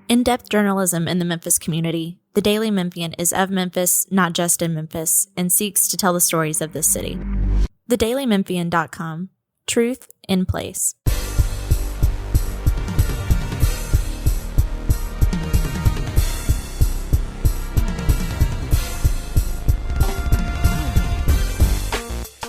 In-depth journalism in the Memphis community, the Daily Memphian is of Memphis, not just in Memphis, and seeks to tell the stories of this city. TheDailyMemphian.com. Truth in place.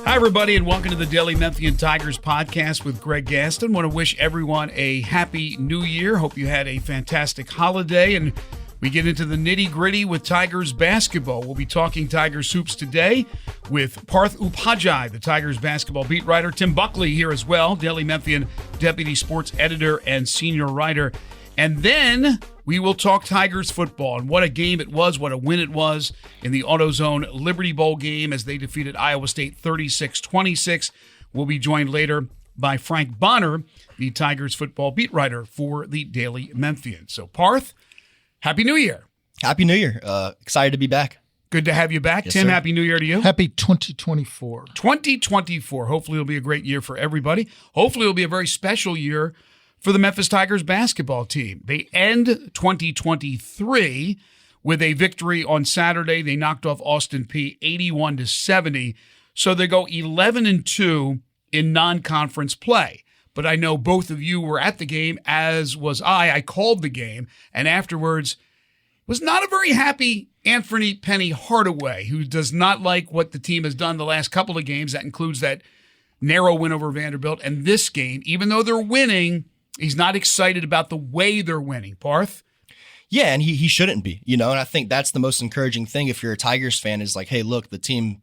Hi, everybody, and welcome to the Daily Memphis Tigers Podcast with Greg Gaston. Want to wish everyone a happy new year. Hope you had a fantastic holiday, and we get into the nitty-gritty with Tigers basketball. We'll be talking Tigers hoops today with Parth Upadhyay, the Tigers basketball beat writer. Tim Buckley here as well, Daily Memphian deputy sports editor and senior writer. And then we will talk Tigers football and what a game it was, what a win it was in the AutoZone Liberty Bowl game as they defeated Iowa State 36-26. We'll be joined later by Frank Bonner, the Tigers football beat writer for the Daily Memphian. So, Parth, Happy New Year. Happy New Year. Excited to be back. Good to have you back. Yes, Tim, sir. Happy New Year to you. Happy 2024. 2024. Hopefully it'll be a great year for everybody. Hopefully it'll be a very special year for the Memphis Tigers basketball team. They end 2023 with a victory on Saturday. They knocked off Austin Peay 81-70. So they go 11-2 in non-conference play. But I know both of you were at the game, as was I. I called the game, and afterwards was not a very happy Anthony Penny Hardaway, who does not like what the team has done the last couple of games. That includes that narrow win over Vanderbilt. And this game, even though they're winning, he's not excited about the way they're winning. Parth? Yeah, and he shouldn't be, and I think that's the most encouraging thing if you're a Tigers fan is like, hey, look, the team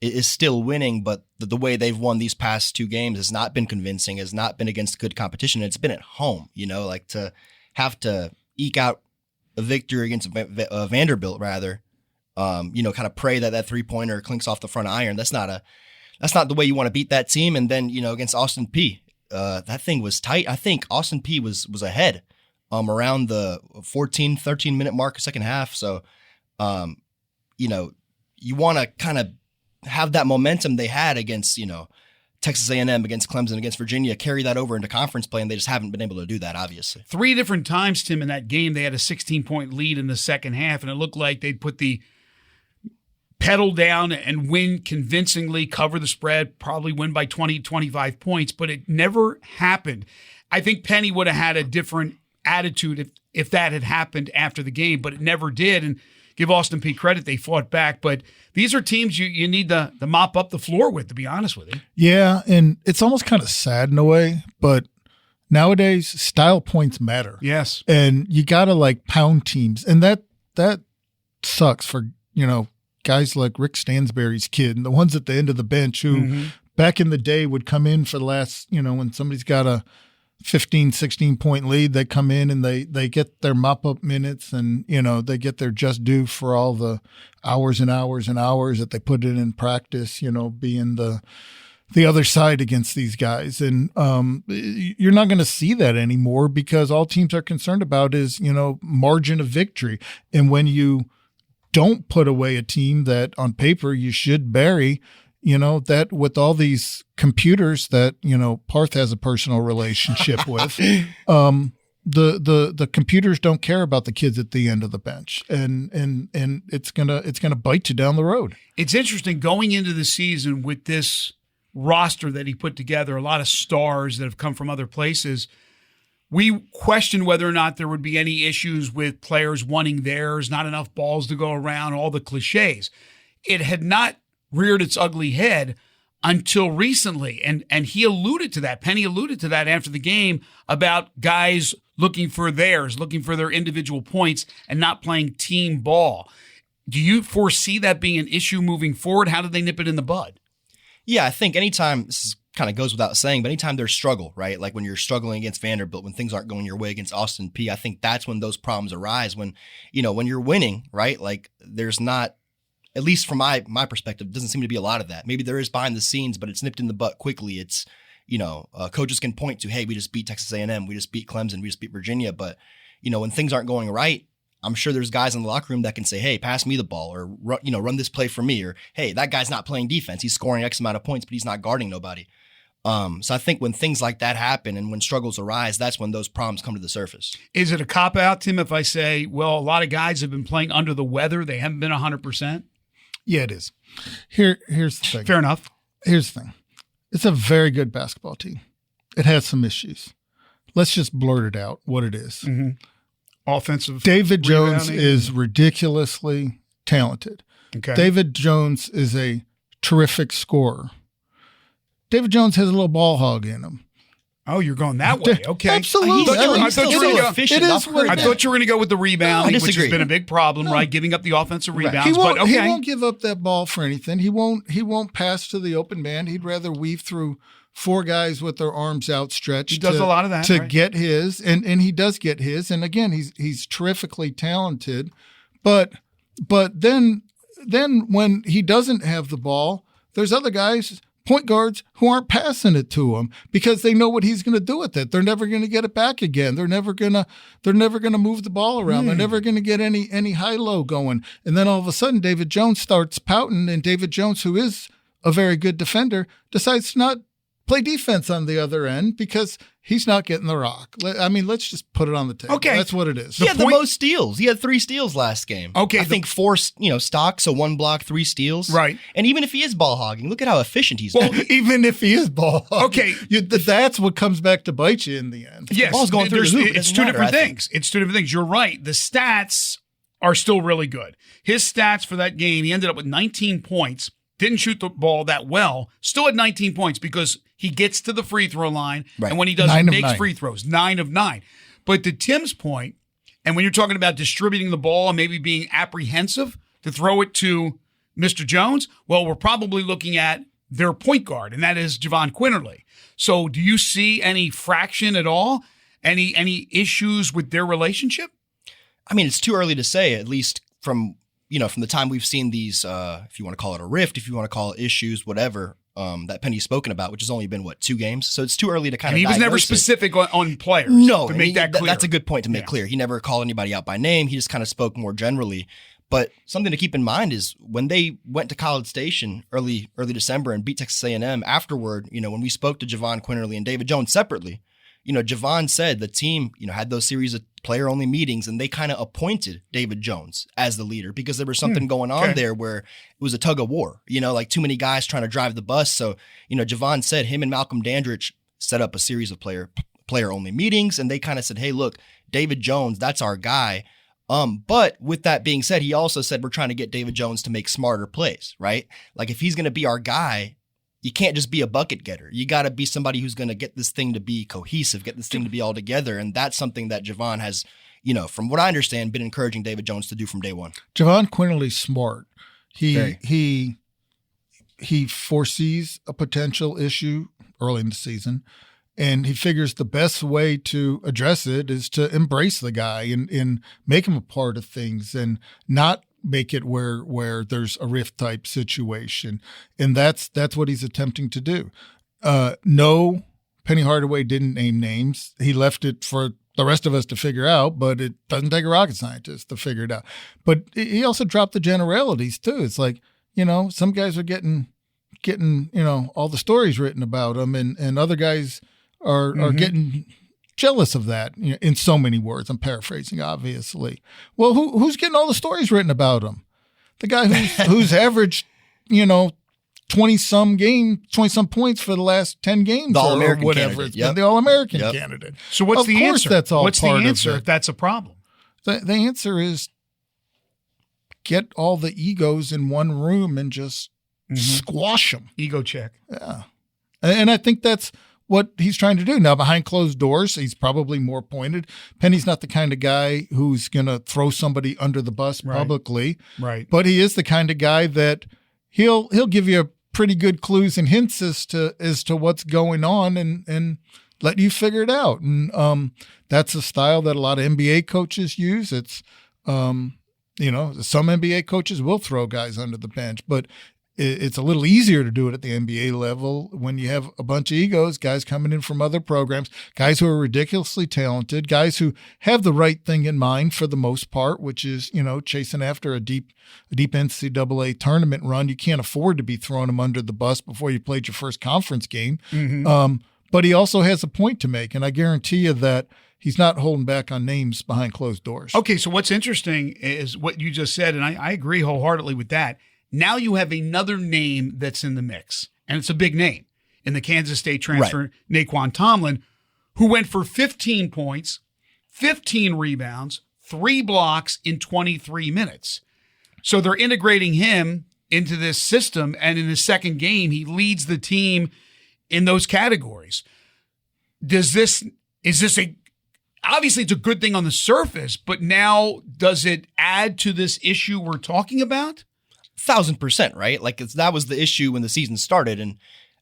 is still winning, but the way they've won these past two games has not been convincing, has not been against good competition. It's been at home, like to have to eke out a victory against Vanderbilt rather, kind of pray that three-pointer clinks off the front iron. That's not the way you want to beat that team. And then, against Austin Peay, that thing was tight. I think Austin Peay was ahead around the 14, 13-minute mark, second half. So, you want to kind of have that momentum they had against, Texas A&M, against Clemson, against Virginia, carry that over into conference play, and they just haven't been able to do that, obviously. 3 different times, Tim, in that game, they had a 16-point lead in the second half, and it looked like they'd put the pedal down and win convincingly, cover the spread, probably win by 20, 25 points, but it never happened. I think Penny would have had a different attitude if that had happened after the game, but it never did. And give Austin Peay credit, they fought back. But these are teams you need to mop up the floor with, to be honest with you. Yeah, and it's almost kind of sad in a way, but nowadays style points matter. Yes. And you got to pound teams. And that sucks for, guys like Rick Stansberry's kid and the ones at the end of the bench who back in the day would come in for the last, when somebody's got a 15, 16-point lead, they come in and they get their mop-up minutes and, they get their just due for all the hours and hours and hours that they put in practice, being the other side against these guys. And you're not going to see that anymore because all teams are concerned about is, margin of victory. And when you don't put away a team that on paper you should bury, that with all these computers that, Parth has a personal relationship with, the computers don't care about the kids at the end of the bench. And it's gonna bite you down the road. It's interesting going into the season with this roster that he put together, a lot of stars that have come from other places. We questioned whether or not there would be any issues with players wanting theirs, not enough balls to go around, all the cliches. It had not reared its ugly head until recently. And he alluded to that. Penny alluded to that after the game about guys looking for theirs, looking for their individual points and not playing team ball. Do you foresee that being an issue moving forward? How did they nip it in the bud? Yeah, I think anytime, this kind of goes without saying, but anytime there's struggle, right? Like when you're struggling against Vanderbilt, when things aren't going your way against Austin Peay, I think that's when those problems arise. When, when you're winning, right? Like there's not, at least from my perspective, doesn't seem to be a lot of that. Maybe there is behind the scenes, but it's nipped in the butt quickly. It's, coaches can point to, hey, we just beat Texas A&M, we just beat Clemson, we just beat Virginia. But, when things aren't going right, I'm sure there's guys in the locker room that can say, hey, pass me the ball or, run this play for me. Or, hey, that guy's not playing defense. He's scoring X amount of points, but he's not guarding nobody. So I think when things like that happen and when struggles arise, that's when those problems come to the surface. Is it a cop-out, Tim, if I say, well, a lot of guys have been playing under the weather. They haven't been 100%? Yeah, it is. Here's the thing. Fair enough. Here's the thing. It's a very good basketball team. It has some issues. Let's just blurt it out what it is. Mm-hmm. Offensive. David Jones is ridiculously talented. Okay. David Jones is a terrific scorer. David Jones has a little ball hog in him. Oh, you're going that way. Okay. Absolutely. I thought you were going to go. Efficient. It is what I thought you were going to go with the rebounding, which has been a big problem, right? Giving up the offensive rebounds. He won't, but okay. He won't give up that ball for anything. He won't pass to the open man. He'd rather weave through four guys with their arms outstretched. He does a lot of that to get his, and he does get his. And again, he's terrifically talented. But then when he doesn't have the ball, there's other guys, point guards, who aren't passing it to him because they know what he's going to do with it. They're never going to get it back again. They're never going to move the ball around. They're never going to get any high-low going. And then all of a sudden, David Jones starts pouting, and David Jones, who is a very good defender, decides to not play defense on the other end because he's not getting the rock. I mean, let's just put it on the table. Okay. That's what it is. He had the most steals. He had 3 steals last game. Okay. I think 4, stocks, so 1 block, 3 steals. Right. And even if he is ball hogging, look at how efficient he's Well, been. even if he is ball hogging, Okay. that's what comes back to bite you in the end. Yes. The ball's going through the hoop. It It's doesn't two matter, different I think. things. It's two different things. You're right. The stats are still really good. His stats for that game, he ended up with 19 points. Didn't shoot the ball that well. Still had 19 points because he gets to the free throw line. Right. And when he does, 9 he of makes 9. free throws. 9 of 9. But to Tim's point, and when you're talking about distributing the ball and maybe being apprehensive to throw it to Mr. Jones, well, we're probably looking at their point guard, and that is Javon Quinterly. So do you see any fraction at all? Any issues with their relationship? I mean, it's too early to say, at least from the time we've seen these, if you want to call it a rift, if you want to call it issues, whatever, that Penny's spoken about, which has only been, 2 games? So it's too early to kind of And he was never diagnose it. specific on players. No, to make that clear. That's a good point to make clear. He never called anybody out by name. He just kind of spoke more generally. But something to keep in mind is when they went to College Station early December and beat Texas A&M, afterward, when we spoke to Javon Quinterly and David Jones separately, Javon said the team, had those series of player-only meetings, and they kind of appointed David Jones as the leader because there was something going on there where it was a tug of war, like too many guys trying to drive the bus. So, Javon said him and Malcolm Dandridge set up a series of player-only meetings, and they kind of said, hey, look, David Jones, that's our guy. But with that being said, he also said we're trying to get David Jones to make smarter plays, right? Like if he's going to be our guy, you can't just be a bucket getter. You got to be somebody who's going to get this thing to be cohesive, get this thing to be all together. And that's something that Javon has, from what I understand, been encouraging David Jones to do from day one. Javon Quinterly's smart. He foresees a potential issue early in the season, and he figures the best way to address it is to embrace the guy and make him a part of things and not make it where there's a rift type situation. And that's what he's attempting to do. No, Penny Hardaway didn't name names. He left it for the rest of us to figure out, but it doesn't take a rocket scientist to figure it out. But he also dropped the generalities too. It's like, some guys are getting, all the stories written about them, and other guys are getting jealous of that, in so many words. I'm paraphrasing, obviously. Well, who's getting all the stories written about him? The guy who's averaged, 20-some points for the last 10 games, the or All-American whatever. candidate. It's been the All-American Yep. candidate. So what's Of the course answer? That's all what's the part of answer it. if that's a problem? The answer is get all the egos in one room and just squash them. Ego check. Yeah. And I think that's what he's trying to do. Now, behind closed doors, he's probably more pointed. Penny's not the kind of guy who's going to throw somebody under the bus publicly. Right. But he is the kind of guy that he'll give you pretty good clues and hints as to what's going on and let you figure it out. And that's a style that a lot of NBA coaches use. It's some NBA coaches will throw guys under the bench, but it's a little easier to do it at the NBA level when you have a bunch of egos, guys coming in from other programs, guys who are ridiculously talented, guys who have the right thing in mind for the most part, which is, chasing after a deep NCAA tournament run. You can't afford to be throwing them under the bus before you played your first conference game. Mm-hmm. But he also has a point to make, and I guarantee you that he's not holding back on names behind closed doors. Okay, so what's interesting is what you just said, and I agree wholeheartedly with that. Now you have another name that's in the mix, and it's a big name in the Kansas State transfer, right. Naquan Tomlin, who went for 15 points, 15 rebounds, 3 blocks in 23 minutes. So they're integrating him into this system, and in his second game, he leads the team in those categories. Obviously it's a good thing on the surface, but now does it add to this issue we're talking about? 1,000%, right? Like that was the issue when the season started, and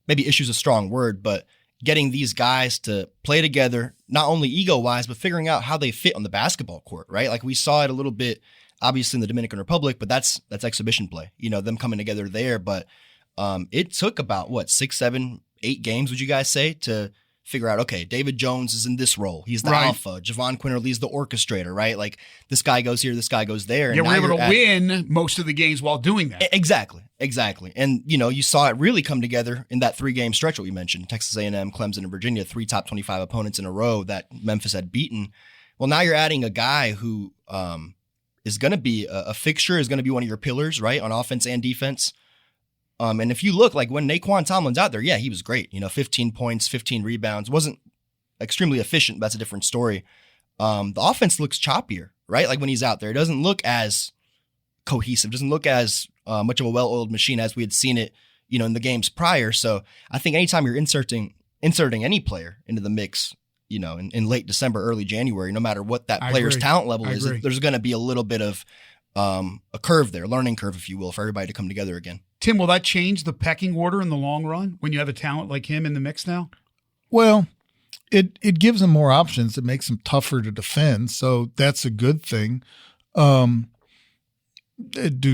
maybe issue is a strong word, but getting these guys to play together, not only ego-wise, but figuring out how they fit on the basketball court, right? Like we saw it a little bit, obviously in the Dominican Republic, but that's exhibition play, them coming together there. But it took about 6, 7, 8 games, would you guys say, to figure out, okay, David Jones is in this role. He's the alpha. Javon Quinterly's the orchestrator, right? Like this guy goes here, this guy goes there. And we're able to win most of the games while doing that. Exactly. And, you saw it really come together in that 3-game stretch that we mentioned, Texas A&M, Clemson, and Virginia, 3 top 25 opponents in a row that Memphis had beaten. Well, now you're adding a guy who is going to be a fixture, is going to be one of your pillars, right, on offense and defense. And if you look, like when Naquan Tomlin's out there, yeah, he was great. 15 points, 15 rebounds. Wasn't extremely efficient, but that's a different story. The offense looks choppier, right? Like when he's out there, it doesn't look as cohesive, doesn't look as much of a well-oiled machine as we had seen it, in the games prior. So I think anytime you're inserting any player into the mix, in late December, early January, no matter what that player's talent level is, there's going to be a little bit of a curve there, learning curve, if you will, for everybody to come together again. Tim, will that change the pecking order in the long run when you have a talent like him in the mix now? Well, it gives them more options. It makes them tougher to defend, so that's a good thing. Do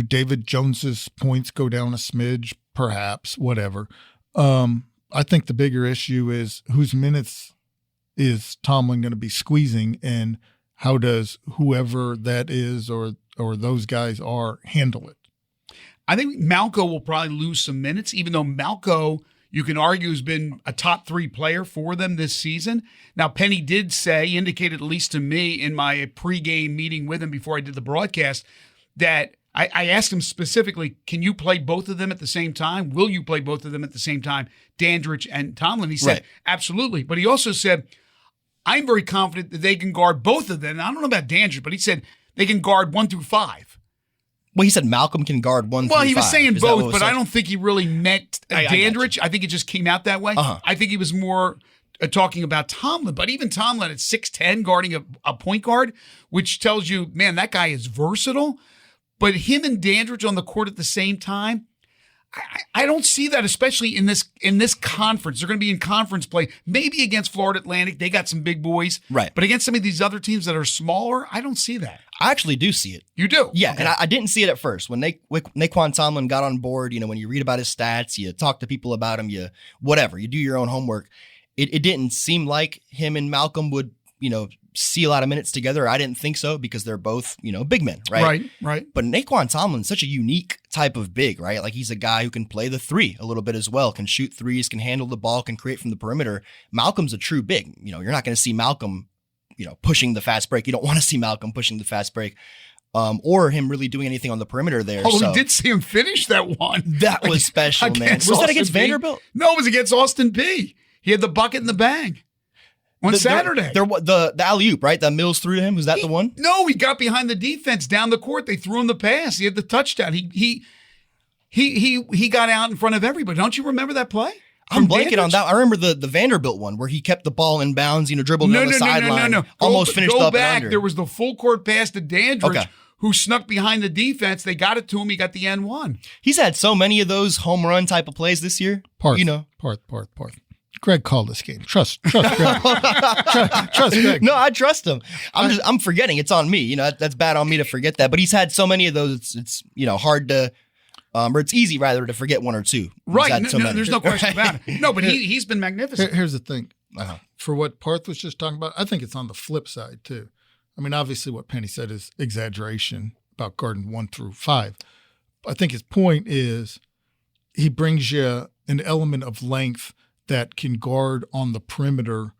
David Jones's points go down a smidge? Perhaps, whatever. I think the bigger issue is whose minutes is Tomlin going to be squeezing, and how does whoever that is or those guys are handle it? I think Malco will probably lose some minutes, even though Malco, you can argue, has been a top 3 player for them this season. Now, Penny did indicated at least to me in my pregame meeting with him before I did the broadcast, that I asked him specifically, can you play both of them at the same time? Will you play both of them at the same time, Dandridge and Tomlin? He said, absolutely. But he also said, I'm very confident that they can guard both of them. I don't know about Dandridge, but he said they can guard 1 through 5. Well, he said Malcolm can guard 1 through 5. Well, he was saying both, but I don't think he really meant Dandridge. I think it just came out that way. I think he was more talking about Tomlin. But even Tomlin at 6'10", guarding a point guard, which tells you, man, that guy is versatile. But him and Dandridge on the court at the same time, I don't see that, especially in this conference. They're going to be in conference play, maybe against Florida Atlantic. They got some big boys. Right. But against some of these other teams that are smaller, I don't see that. I actually do see it. You do? Yeah, okay. And I didn't see it at first. When Naquan Tomlin got on board, when you read about his stats, you talk to people about him, you do your own homework. It didn't seem like him and Malcolm would, see a lot of minutes together. I didn't think so because they're both, big men, right? Right. But Naquan Tomlin's such a unique type of big, right? Like he's a guy who can play the 3 a little bit as well, can shoot threes, can handle the ball, can create from the perimeter. Malcolm's a true big. You're not going to see Malcolm, pushing the fast break. You don't want to see Malcolm pushing the fast break. Or him really doing anything on the perimeter there. We did see him finish that one. That was special, man. Was that against Vanderbilt? No, it was against Austin Peay. He had the bucket and the bang. On Saturday. The alley-oop, right? That Mills threw to him. Was that the one? No, he got behind the defense down the court. They threw him the pass. He had the touchdown. He got out in front of everybody. Don't you remember that play? I'm blanking on that. I remember the Vanderbilt one where he kept the ball in bounds, dribbled down the sideline. No. Almost finished up back. And under. There was the full court pass to Dandridge, who snuck behind the defense. They got it to him. He got the N1. He's had so many of those home run type of plays this year. Parth. Greg called this game. Trust Greg. Trust Greg. No, I trust him. I'm forgetting. It's on me. That's bad on me to forget that. But he's had so many of those. It's hard to Or it's easy, rather, to forget one or two. Right. No, there's no question about it. No, but he's been magnificent. Here's the thing. For what Parth was just talking about, I think it's on the flip side, too. I mean, obviously what Penny said is exaggeration about guarding 1 through 5. I think his point is he brings you an element of length that can guard on the perimeter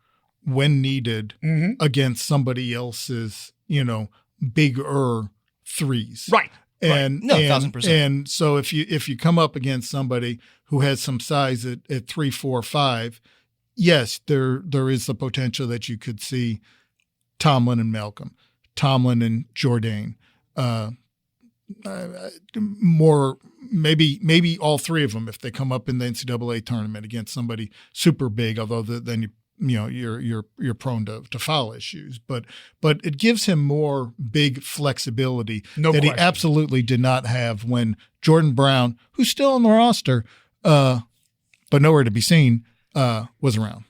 when needed against somebody else's, bigger threes. Right. And no, 1,000%. And so if you come up against somebody who has some size at 3, 4, 5, yes, there is the potential that you could see Tomlin and Malcolm, Tomlin and Jourdain, more maybe all three of them if they come up in the NCAA tournament against somebody super big. Although then you're prone to foul issues, but it gives him more big flexibility that he absolutely did not have when Jordan Brown, who's still on the roster, but nowhere to be seen, was around.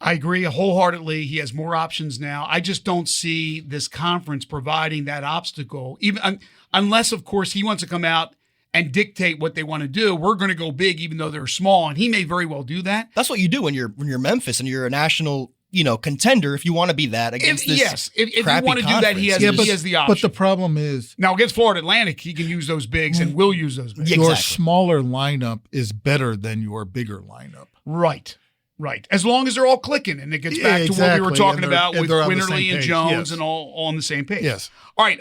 I agree wholeheartedly. He has more options now. I just don't see this conference providing that obstacle, even unless, of course, he wants to come out and dictate what they want to do. We're going to go big, even though they're small, and he may very well do that. That's what you do when you're Memphis and you're a national, contender. If you want to be that against this, if you crappy want to do that, he has the option. But the problem is now against Florida Atlantic, he can use those bigs and will use those bigs. Your smaller lineup is better than your bigger lineup. Right. As long as they're all clicking, and it gets back to what we were talking about with Winterly and Jones and all on the same page. Yes. All right.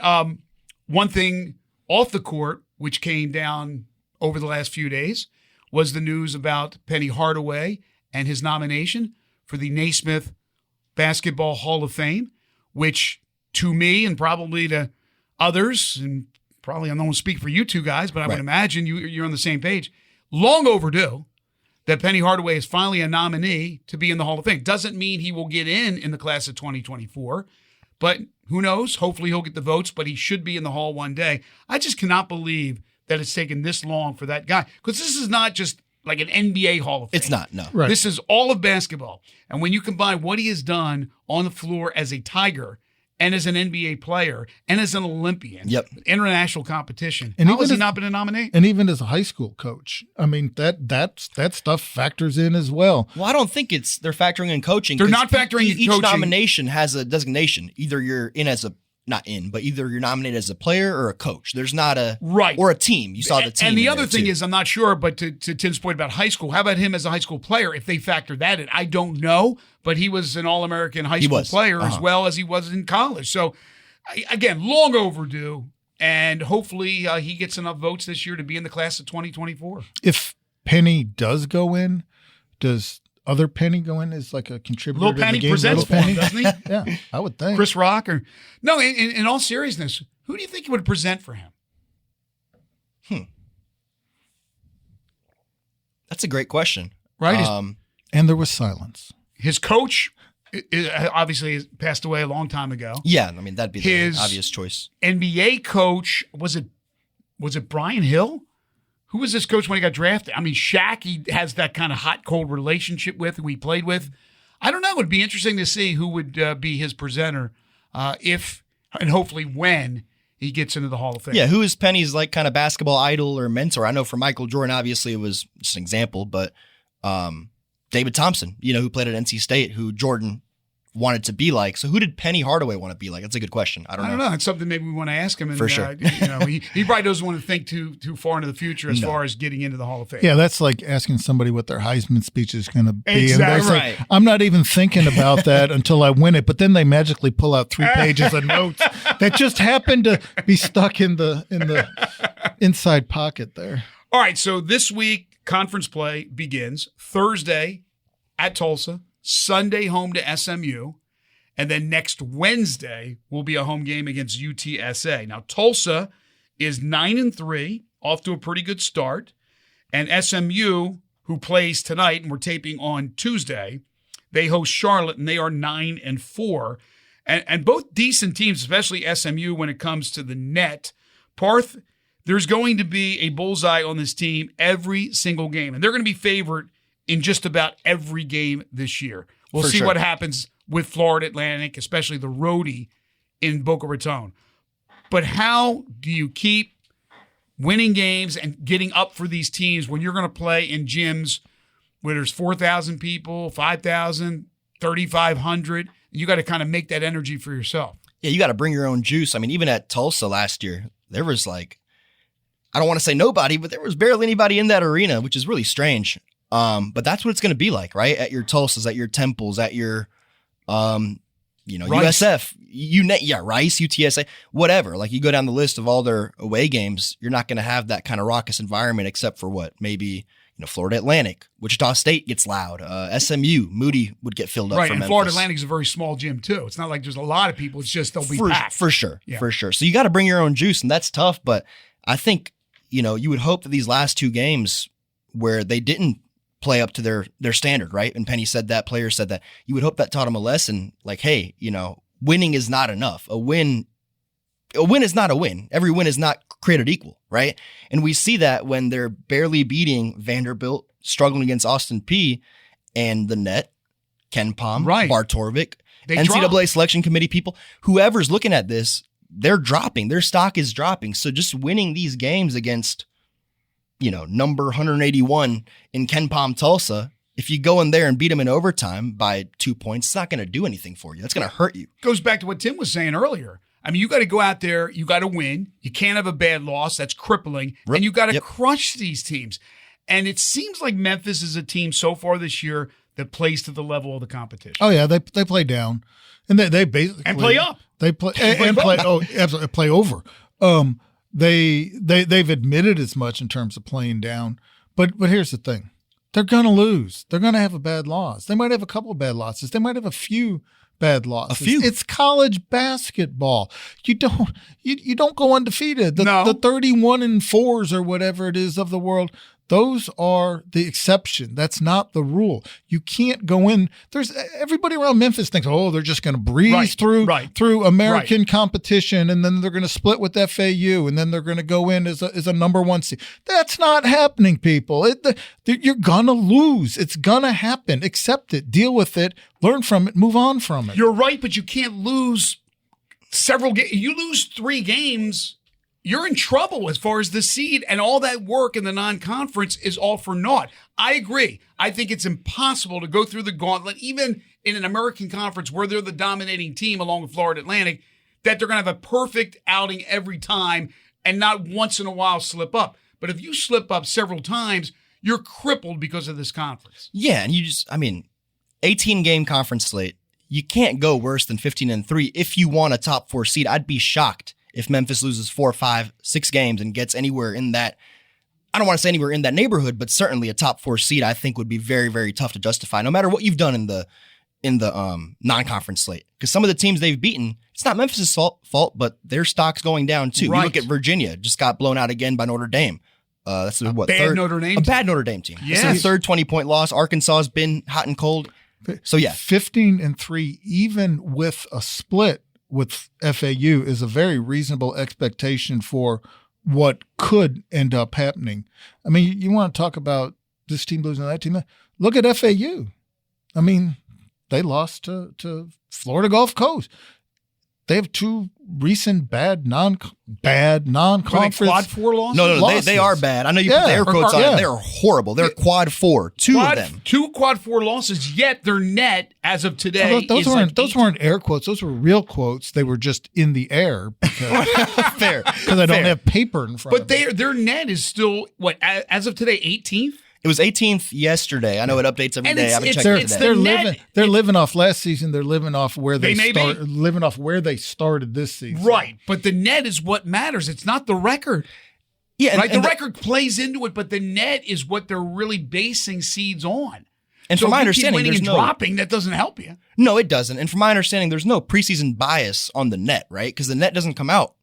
One thing off the court, which came down over the last few days, was the news about Penny Hardaway and his nomination for the Naismith Basketball Hall of Fame, which to me and probably to others, and probably I don't want to speak for you two guys, but I would imagine you're on the same page, long overdue that Penny Hardaway is finally a nominee to be in the Hall of Fame. Doesn't mean he will get in the class of 2024, but who knows? Hopefully he'll get the votes, but he should be in the Hall one day. I just cannot believe that it's taken this long for that guy, because this is not just like an NBA Hall of Fame. It's not, no. Right. This is all of basketball. And when you combine what he has done on the floor as a Tiger and as an NBA player and as an Olympian, international competition, and how has he not been a nominee? And even as a high school coach, I mean, that stuff factors in as well. Well, I don't think they're factoring in coaching. They're not factoring in each coaching. nomination has a designation. Either you're in as either you're nominated as a player or a coach. There's not or a team. You saw the team. And the other thing is, I'm not sure, but to Tim's point about high school, how about him as a high school player? If they factor that in, I don't know, but he was an All-American high school player as well as he was in college. So, again, long overdue, and hopefully he gets enough votes this year to be in the class of 2024. If Penny does go in, does other Penny go in as like a contributor? Little Penny presents for him, doesn't he? Yeah, I would think. Chris Rock no, in all seriousness, who do you think would present for him? That's a great question. Right? And there was silence. His coach obviously passed away a long time ago. Yeah, I mean, that'd be the obvious choice. NBA coach, was it Brian Hill? Who was this coach when he got drafted? I mean, Shaq, he has that kind of hot-cold relationship with, who he played with. I don't know. It would be interesting to see who would be his presenter if, and hopefully when, he gets into the Hall of Fame. Yeah, who is Penny's like kind of basketball idol or mentor? I know for Michael Jordan, obviously it was just an example, but David Thompson, who played at NC State, who Jordan wanted to be like. So who did Penny Hardaway want to be like? That's a good question. I don't know. It's something maybe we want to ask him. And, for sure. He probably doesn't want to think too far into the future as far as getting into the Hall of Fame. Yeah, that's like asking somebody what their Heisman speech is going to be. Exactly. Like, I'm not even thinking about that until I win it. But then they magically pull out 3 pages of notes that just happen to be stuck in the inside pocket there. All right, so this week conference play begins Thursday at Tulsa, Sunday home to SMU, and then next Wednesday will be a home game against UTSA. Now, Tulsa is 9-3, off to a pretty good start, and SMU, who plays tonight, and we're taping on Tuesday, they host Charlotte, and they are 9-4, and both decent teams, especially SMU when it comes to the net. Parth, there's going to be a bullseye on this team every single game, and they're going to be favored in just about every game this year. We'll see what happens with Florida Atlantic, especially the roadie in Boca Raton. But how do you keep winning games and getting up for these teams when you're going to play in gyms where there's 4,000 people, 5,000, 3,500. You got to kind of make that energy for yourself. Yeah, you got to bring your own juice. I mean, even at Tulsa last year, there was like, I don't want to say nobody, but there was barely anybody in that arena, which is really strange. But that's what it's going to be like, right? At your Tulsas, at your Temples, at your, Rice. USF, Rice, UTSA, whatever. Like you go down the list of all their away games, you're not going to have that kind of raucous environment except for what? Maybe, Florida Atlantic, Wichita State gets loud. SMU, Moody would get filled up. Right, for and Memphis. Florida Atlantic is a very small gym too. It's not like there's a lot of people. It's just they'll be packed. For sure. So you got to bring your own juice, and that's tough. But I think, you would hope that these last two games where they didn't play up to their standard, right? And Penny said that, players said that. You would hope that taught them a lesson like, hey, winning is not enough. A win is not a win. Every win is not created equal, right? And we see that when they're barely beating Vanderbilt, struggling against Austin Peay, and the net, Ken Pom, right. Bart Torvik, They NCAA drop. selection committee people, whoever's looking at this, they're dropping. Their stock is dropping. So just winning these games against, number 181 in Ken Pom Tulsa, if you go in there and beat them in overtime by 2 points, it's not going to do anything for you. That's going to hurt you. Goes back to what Tim was saying earlier. I mean, you got to go out there. You got to win. You can't have a bad loss. That's crippling. And you got to crush these teams. And it seems like Memphis is a team so far this year that plays to the level of the competition. Oh yeah, they play down, and they basically And play up. They play and play. Oh, absolutely, play over. They've admitted as much in terms of playing down. But here's the thing: they're gonna lose. They're gonna have a bad loss. They might have a couple of bad losses. They might have a few bad losses. A few. It's college basketball. You don't go undefeated. No. The 31-4s or whatever it is of the world. Those are the exception. That's not the rule. You can't go in. There's everybody around Memphis thinks, they're just going to breeze through American competition, and then they're going to split with FAU, and then they're going to go in as a number one seed. That's not happening, people. You're going to lose. It's going to happen. Accept it. Deal with it. Learn from it. Move on from it. You're right, but you can't lose several games. You lose 3 games, you're in trouble as far as the seed, and all that work in the non-conference is all for naught. I agree. I think it's impossible to go through the gauntlet, even in an American conference where they're the dominating team along with Florida Atlantic, that they're going to have a perfect outing every time and not once in a while slip up. But if you slip up several times, you're crippled because of this conference. Yeah, and 18-game conference slate. You can't go worse than 15-3 if you want a top 4 seed. I'd be shocked if Memphis loses 4, 5, 6 games and gets anywhere in that, I don't want to say anywhere in that neighborhood, but certainly a top 4 seed, I think would be very, very tough to justify, no matter what you've done in the non-conference slate. Because some of the teams they've beaten, it's not Memphis' fault, but their stock's going down too. Right. You look at Virginia, just got blown out again by Notre Dame. That's bad third Notre Dame a team. bad Notre Dame team. Yes. It's their third 20-point loss. Arkansas has been hot and cold. So yeah, 15-3, even with a split with FAU, is a very reasonable expectation for what could end up happening. I mean, you want to talk about this team losing to that team? Look at FAU. I mean, they lost to Florida Gulf Coast. They have 2 recent bad non-conference quad 4 losses? No, they are bad. I know you put the air quotes on it. They're horrible. They're quad 4. 2 of them. 2 quad 4 losses, yet their net as of today those weren't air quotes. Those were real quotes. They were just in the air because Fair. I don't have paper in front of me. But their net is still, what, as of today, 18th? It was 18th yesterday. I know it updates every And day. I haven't checked it's today. They're living off last season. They're living off where They may be. living off where they started this season. Right, but the net is what matters. It's not the record. Yeah, Right, the record plays into it, but the net is what they're really basing seeds on. And So from my if you keep understanding, winning there's and no dropping, that doesn't help you. No, it doesn't. And from my understanding, there's no preseason bias on the net, right? Because the net doesn't come out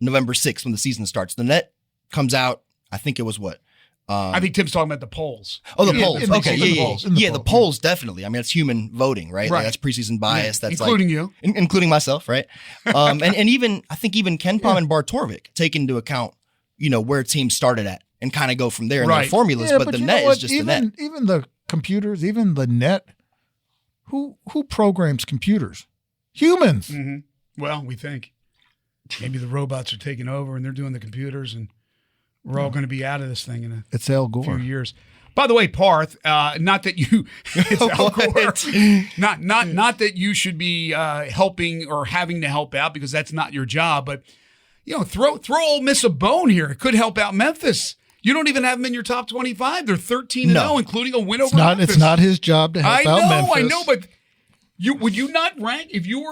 November 6th when the season starts. The net comes out, I think it was what? I think Tim's talking about the polls. Oh, the Yeah, polls. in the Okay, polls. yeah. The polls, definitely. I mean, that's human voting, right? Right. Like, that's preseason bias. Yeah, That's including like, you. including myself, right? And even I think even Ken Pom and Bart Torvik take into account, where teams started at and kind of go from there in their Right. formulas. Yeah, but the you net know what? is just the net. Even the computers, even the net. Who programs computers? Humans. Well, we think maybe the robots are taking over and they're doing the computers, and We're all going to be out of this thing in It's Al a few Gore. years. By the way, Parth, not that you it's Al Gore. Not that you should be helping or having to help out, because that's not your job, but throw Ole Miss a bone here. It could help out Memphis. You don't even have them in your top 25. They're 13-0, including a win over Memphis. It's not his job to help out Memphis. I know, but would you not rank if you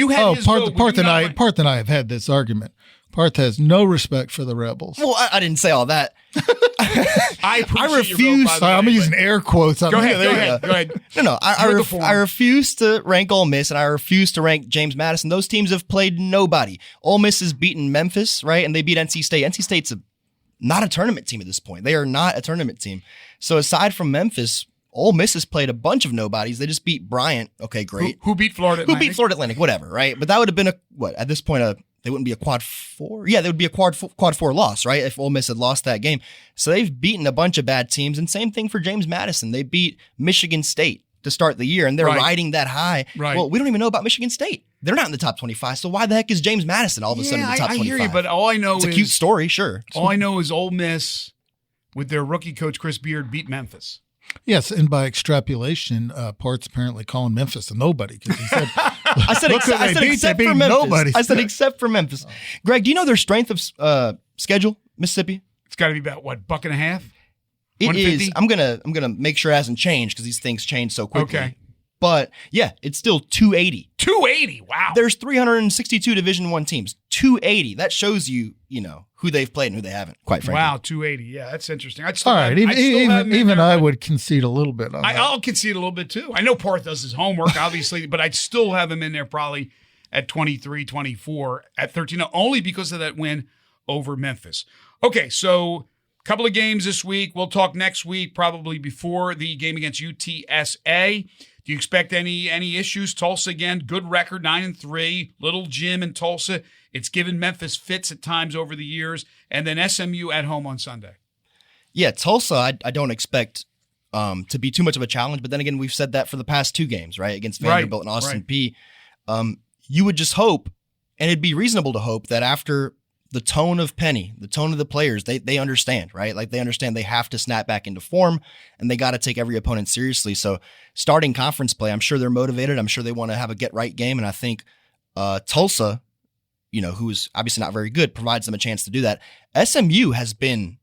had his vote? Parth and I have had this argument. Parth has no respect for the Rebels. Well, I didn't say all that. I refuse. Your vote, by the way, I'm using air quotes. Go ahead. No. I refuse to rank Ole Miss, and I refuse to rank James Madison. Those teams have played nobody. Ole Miss has beaten Memphis, right? And they beat NC State. NC State's not a tournament team at this point. They are not a tournament team. So aside from Memphis, Ole Miss has played a bunch of nobodies. They just beat Bryant. Okay, great. Who beat Florida Atlantic? Who beat Florida Atlantic? Whatever, right? But that would have been at this point, they wouldn't be a quad four. Yeah, they would be a quad four loss, right? If Ole Miss had lost that game. So they've beaten a bunch of bad teams. And same thing for James Madison. They beat Michigan State to start the year, and they're riding that high. Right. Well, we don't even know about Michigan State. They're not in the top 25. So why the heck is James Madison all of a sudden in the top 25? I hear you, but all I know it's a cute story, sure. All I know is Ole Miss, with their rookie coach Chris Beard, beat Memphis. Yes, and by extrapolation, Parth's apparently calling Memphis a nobody, because he said, I said except for Memphis. Nobody. I said except for Memphis. Greg, do you know their strength of schedule, Mississippi? It's got to be about what, buck and a half? It is. I'm gonna make sure it hasn't changed, because these things change so quickly. Okay. But yeah, it's still 280. 280. Wow. There's 362 Division I teams. 280. That shows you, who they've played and who they haven't. Quite frankly. Wow, 280. Yeah, that's interesting. All right, even I would concede a little bit on that. I'll concede a little bit too. I know Parth does his homework, obviously, but I'd still have him in there probably at 23, 24, at 13, only because of that win over Memphis. Okay, so a couple of games this week. We'll talk next week, probably before the game against UTSA. Do you expect any issues? Tulsa again, good record, 9-3. Little gym in Tulsa. It's given Memphis fits at times over the years. And then SMU at home on Sunday. Yeah, Tulsa, I don't expect to be too much of a challenge. But then again, we've said that for the past two games, right? Against Vanderbilt and Austin Peay. You would just hope, and it'd be reasonable to hope, that after the tone of Penny, the tone of the players, they understand, right? Like they understand they have to snap back into form, and they got to take every opponent seriously. So starting conference play, I'm sure they're motivated. I'm sure they want to have a get-right game, and I think Tulsa, who is obviously not very good, provides them a chance to do that. SMU has been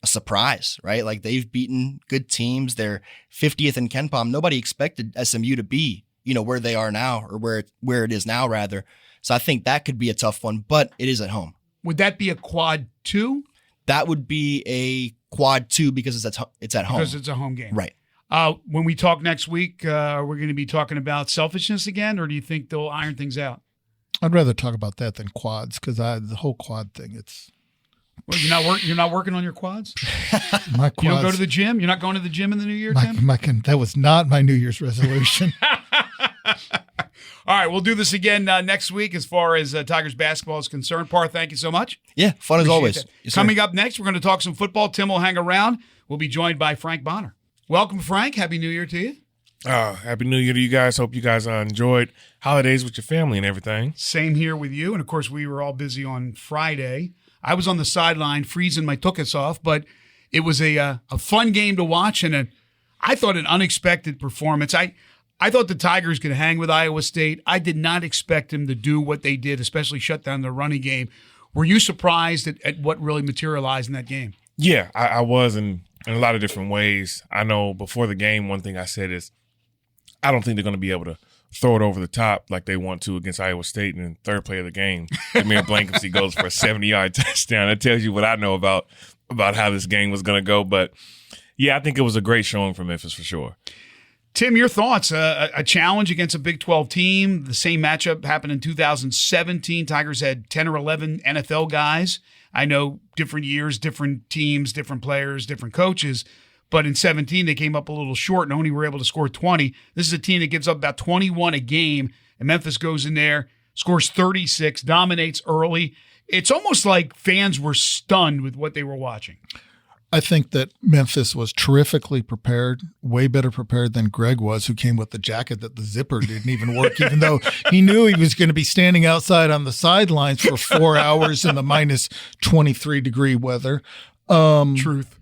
a surprise, right? Like they've beaten good teams. They're 50th in KenPom. Nobody expected SMU to be, where they are now, or where it is now, rather. So I think that could be a tough one, but it is at home. Would that be a quad 2? That would be a quad 2 because it's at home. Because it's a home game. Right. When we talk next week, we're going to be talking about selfishness again, or do you think they'll iron things out? I'd rather talk about that than quads, because the whole quad thing, it's... Well, you're not working on your quads? My quads. You don't go to the gym? You're not going to the gym in the new year, Tim? That was not my New Year's resolution. All right, we'll do this again next week as far as Tigers basketball is concerned. Parth, thank you so much. Yeah, fun as always. Yes, coming up next, we're going to talk some football. Tim will hang around. We'll be joined by Frank Bonner. Welcome, Frank. Happy New Year to you. Happy New Year to you guys. Hope you guys enjoyed holidays with your family and everything. Same here with you. And, of course, we were all busy on Friday. I was on the sideline freezing my tuchus off, but it was a fun game to watch, and I thought an unexpected performance. I thought the Tigers could hang with Iowa State. I did not expect them to do what they did, especially shut down the running game. Were you surprised at what really materialized in that game? Yeah, I was in a lot of different ways. I know before the game, one thing I said is I don't think they're going to be able to throw it over the top like they want to against Iowa State. And in the third play of the game, Amir Blankenship goes for a 70-yard touchdown. That tells you what I know about how this game was going to go. But, yeah, I think it was a great showing for Memphis for sure. Tim, your thoughts? A challenge against a Big 12 team. The same matchup happened in 2017. Tigers had 10 or 11 NFL guys. I know different years, different teams, different players, different coaches. But in 17, they came up a little short and only were able to score 20. This is a team that gives up about 21 a game. And Memphis goes in there, scores 36, dominates early. It's almost like fans were stunned with what they were watching. I think that Memphis was terrifically prepared, way better prepared than Greg was, who came with the jacket that the zipper didn't even work, even though he knew he was going to be standing outside on the sidelines for 4 hours in the minus 23-degree weather. Truth.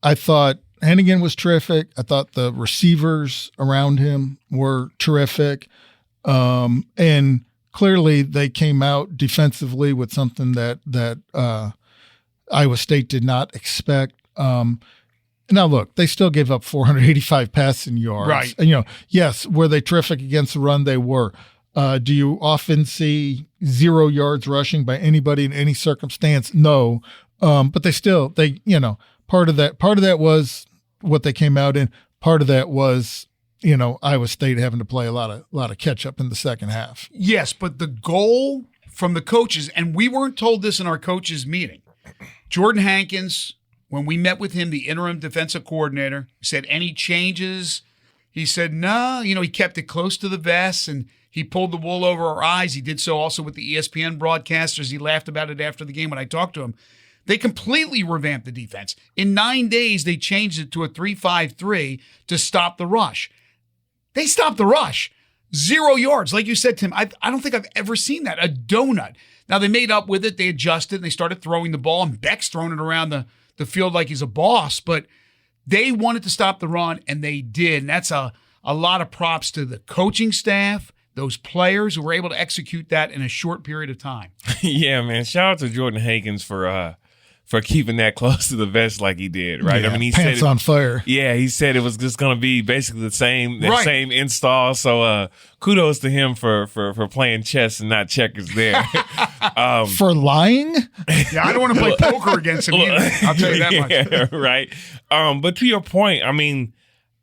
I thought Henigan was terrific. I thought the receivers around him were terrific. And clearly they came out defensively with something that Iowa State did not expect. Now, look, they still gave up 485 passing yards. Right. And, yes, were they terrific against the run? They were. Do you often see 0 yards rushing by anybody in any circumstance? No. But part of that was what they came out in. Part of that was, Iowa State having to play a lot of catch up in the second half. Yes, but the goal from the coaches, and we weren't told this in our coaches meeting. Jordan Hankins, when we met with him, the interim defensive coordinator, said any changes. He said no. He kept it close to the vest and he pulled the wool over our eyes. He did so also with the ESPN broadcasters. He laughed about it after the game when I talked to him. They completely revamped the defense. In 9 days, they changed it to a 3-5-3 to stop the rush. They stopped the rush. 0 yards. Like you said, Tim, I don't think I've ever seen that. A donut. Now, they made up with it. They adjusted, and they started throwing the ball, and Beck's throwing it around the field like he's a boss. But they wanted to stop the run, and they did. And that's a lot of props to the coaching staff, those players who were able to execute that in a short period of time. Yeah, man. Shout out to Jordan Hankins for keeping that close to the vest like he did, right? Yeah, I mean, he pants said on fire. Yeah, he said it was just going to be basically the same install. So kudos to him for playing chess and not checkers there. For lying? Yeah, I don't want to play poker against him either. I'll tell you that much. Yeah, right. But to your point, I mean,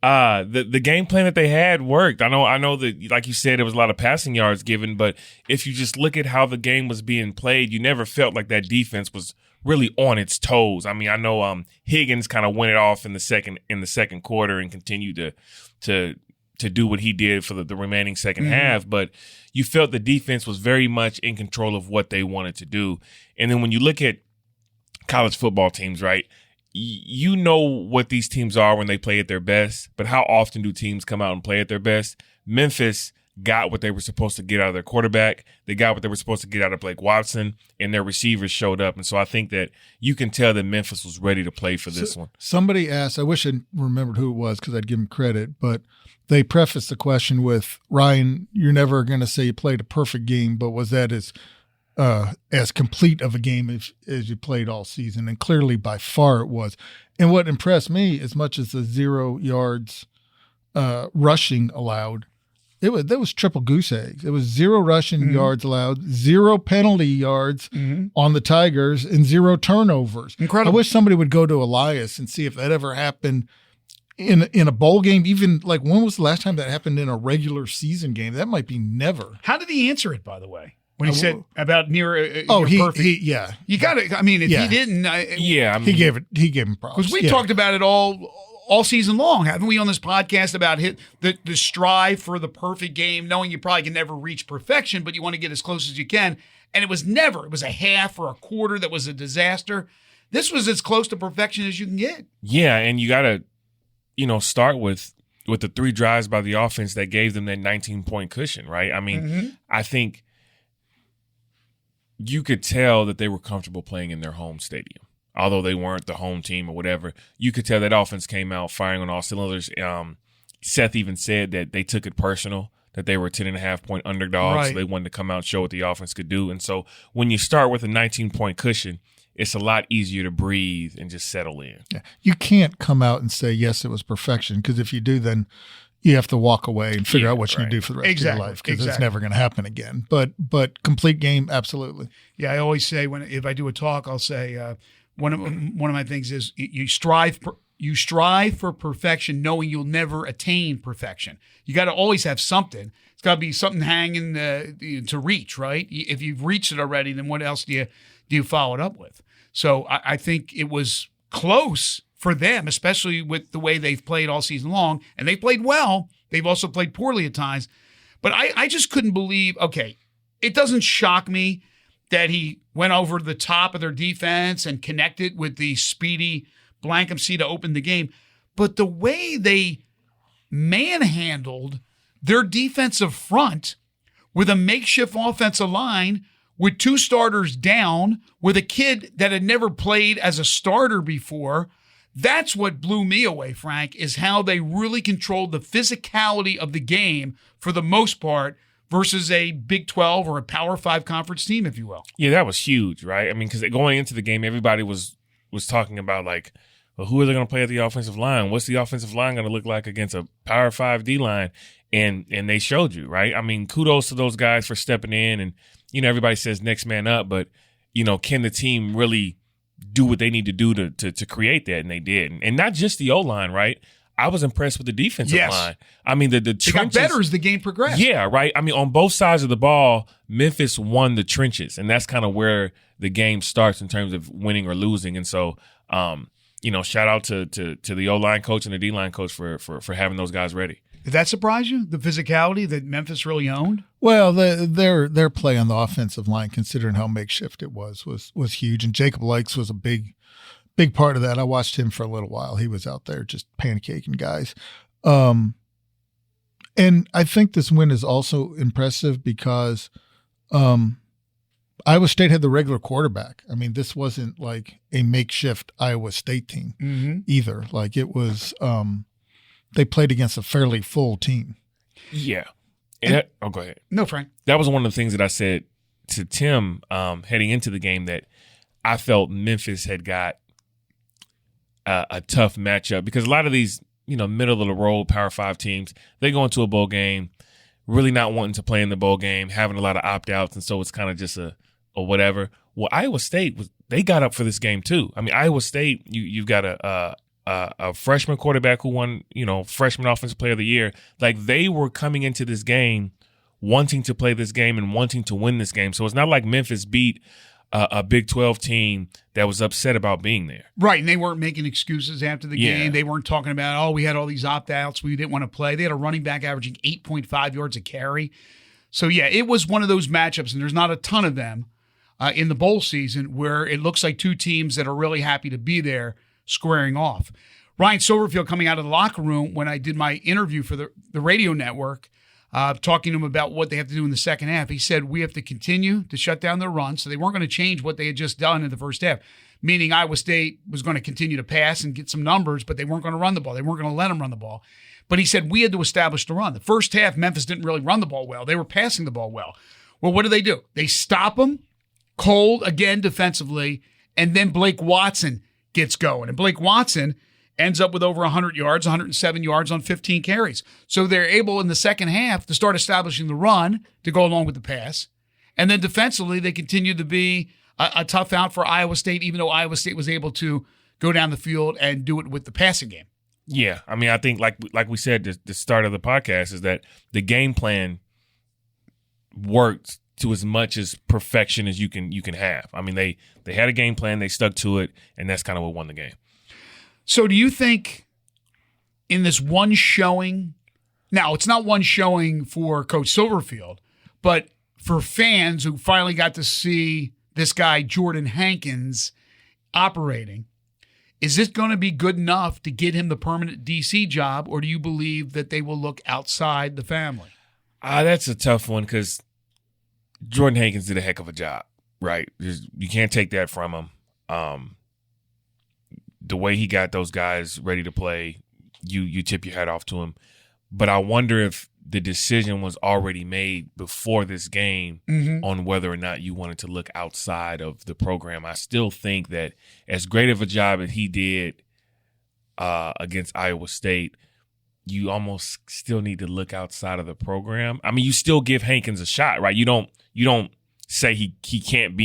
the game plan that they had worked. I know that, like you said, it was a lot of passing yards given, but if you just look at how the game was being played, you never felt like that defense was really on its toes. I mean, I know Higgins kind of went it off in the second quarter and continued to do what he did for the remaining second half, but you felt the defense was very much in control of what they wanted to do. And then when you look at college football teams, right, you know what these teams are when they play at their best, but how often do teams come out and play at their best? Memphis got what they were supposed to get out of their quarterback. They got what they were supposed to get out of Blake Watson, and their receivers showed up. And so I think that you can tell that Memphis was ready to play for this one. Somebody asked, I wish I remembered who it was because I'd give him credit, but they prefaced the question with, Ryan, you're never going to say you played a perfect game, but was that as complete of a game as you played all season? And clearly by far it was. And what impressed me, as much as the 0 yards rushing allowed, there was triple goose eggs. It was 0 rushing yards allowed, 0 penalty yards on the Tigers, and 0 turnovers. Incredible. I wish somebody would go to Elias and see if that ever happened in a bowl game. Even like, when was the last time that happened in a regular season game? That might be never. How did he answer it, by the way? When he said about perfect. Yeah. You got to. I mean, if he didn't, he gave him props. Because we talked about it all season long, haven't we, on this podcast, about the strive for the perfect game, knowing you probably can never reach perfection, but you want to get as close as you can. And it was a half or a quarter that was a disaster. This was as close to perfection as you can get. Yeah, and you got to, start with the 3 drives by the offense that gave them that 19-point cushion, right? I mean, I think you could tell that they were comfortable playing in their home stadium. Although they weren't the home team or whatever, you could tell that offense came out firing on all cylinders. Seth even said that they took it personal, that they were 10.5-point underdogs. Right. So they wanted to come out and show what the offense could do. And so when you start with a 19-point cushion, it's a lot easier to breathe and just settle in. Yeah. You can't come out and say, yes, it was perfection, because if you do, then you have to walk away and figure out what you're going to do for the rest of your life, because it's never going to happen again. But complete game, absolutely. Yeah, I always say if I do a talk, I'll say one of my things is you strive for perfection, knowing you'll never attain perfection. You got to always have something. It's got to be something hanging to reach, right? If you've reached it already, then what else do you follow it up with? So I think it was close for them, especially with the way they've played all season long. And they played well. They've also played poorly at times. But I just couldn't believe, okay, it doesn't shock me that he went over the top of their defense and connected with the speedy Blankhamsey to open the game. But the way they manhandled their defensive front with a makeshift offensive line with 2 starters down, with a kid that had never played as a starter before. That's what blew me away, Frank, is how they really controlled the physicality of the game for the most part versus a Big 12 or a Power 5 conference team, if you will. Yeah, that was huge, right? I mean, because going into the game, everybody was talking about, like, well, who are they going to play at the offensive line? What's the offensive line going to look like against a Power 5 D-line? And they showed you, right? I mean, kudos to those guys for stepping in. And, everybody says next man up, but, can the team really do what they need to do to create that? And they did. And not just the O-line, right? I was impressed with the defensive line. I mean, the trenches. It got better as the game progressed. Yeah, right. I mean, on both sides of the ball, Memphis won the trenches, and that's kind of where the game starts in terms of winning or losing. And so, shout out to the O-line coach and the D-line coach for having those guys ready. Did that surprise you, the physicality that Memphis really owned? Well, their play on the offensive line, considering how makeshift it was huge. And Jacob Likes was a big part of that. I watched him for a little while. He was out there just pancaking guys. And I think this win is also impressive because Iowa State had the regular quarterback. I mean, this wasn't like a makeshift Iowa State team either. Like it was they played against a fairly full team. Yeah. Go ahead. No, Frank. That was one of the things that I said to Tim heading into the game, that I felt Memphis had got a tough matchup, because a lot of these, middle of the road Power 5 teams, they go into a bowl game really not wanting to play in the bowl game, having a lot of opt-outs, and so it's kind of just a whatever. Well, Iowa State they got up for this game too. I mean, Iowa State, you've got a freshman quarterback who won, freshman offensive player of the year. Like, they were coming into this game wanting to play this game and wanting to win this game. So it's not like Memphis beat a Big 12 team that was upset about being there. Right, and they weren't making excuses after the game. They weren't talking about, we had all these opt-outs, we didn't want to play. They had a running back averaging 8.5 yards a carry. So, yeah, it was one of those matchups, and there's not a ton of them in the bowl season where it looks like 2 teams that are really happy to be there squaring off. Ryan Silverfield, coming out of the locker room when I did my interview for the radio network, talking to him about what they have to do in the second half, he said we have to continue to shut down their run. So they weren't going to change what they had just done in the first half, meaning Iowa State was going to continue to pass and get some numbers, but they weren't going to run the ball. They weren't going to let them run the ball. But he said we had to establish the run. The first half, Memphis didn't really run the ball well. They were passing the ball well. Well, what do? They stop them cold again defensively, and then Blake Watson gets going. And Blake Watson ends up with over 100 yards, 107 yards on 15 carries. So they're able in the second half to start establishing the run to go along with the pass. And then defensively, they continue to be a tough out for Iowa State, even though Iowa State was able to go down the field and do it with the passing game. Yeah. I mean, I think like we said at the start of the podcast, is that the game plan worked to as much as perfection as you can have. I mean, they had a game plan, they stuck to it, and that's kind of what won the game. So do you think in this one showing, now it's not one showing for Coach Silverfield, but for fans who finally got to see this guy, Jordan Hankins, operating, is this going to be good enough to get him the permanent DC job, or do you believe that they will look outside the family? That's a tough one, because Jordan Hankins did a heck of a job, right? You can't take that from him. The way he got those guys ready to play, you tip your hat off to him. But I wonder if the decision was already made before this game on whether or not you wanted to look outside of the program. I still think that as great of a job as he did against Iowa State, you almost still need to look outside of the program. I mean, you still give Hankins a shot, right? You don't say he can't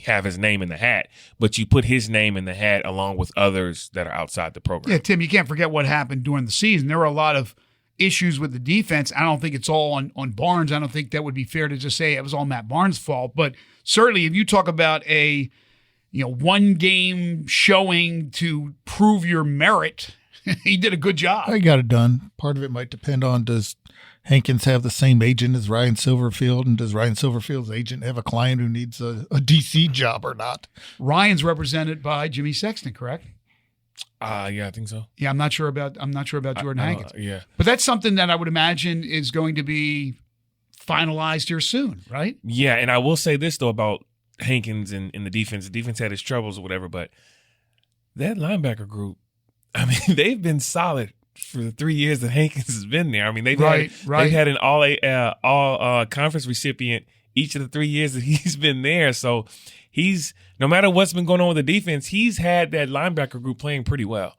have his name in the hat, but you put his name in the hat along with others that are outside the program. Yeah, Tim, you can't forget what happened during the season. There were a lot of issues with the defense. I don't think it's all on Barnes. I don't think that would be fair to just say it was all Matt Barnes' fault. But certainly if you talk about a one game showing to prove your merit, he did a good job. I got it done. Part of it might depend on, does Hankins have the same agent as Ryan Silverfield, and does Ryan Silverfield's agent have a client who needs a DC job or not? Ryan's represented by Jimmy Sexton, correct? Yeah, I think so. Yeah, I'm not sure about Jordan Hankins. Yeah. But that's something that I would imagine is going to be finalized here soon, right? Yeah, and I will say this, though, about Hankins and the defense. The defense had its troubles or whatever, but that linebacker group, I mean, they've been solid for the 3 years that Hankins has been there. I mean, they've had an all conference recipient each of the 3 years that he's been there. So he's, no matter what's been going on with the defense, he's had that linebacker group playing pretty well.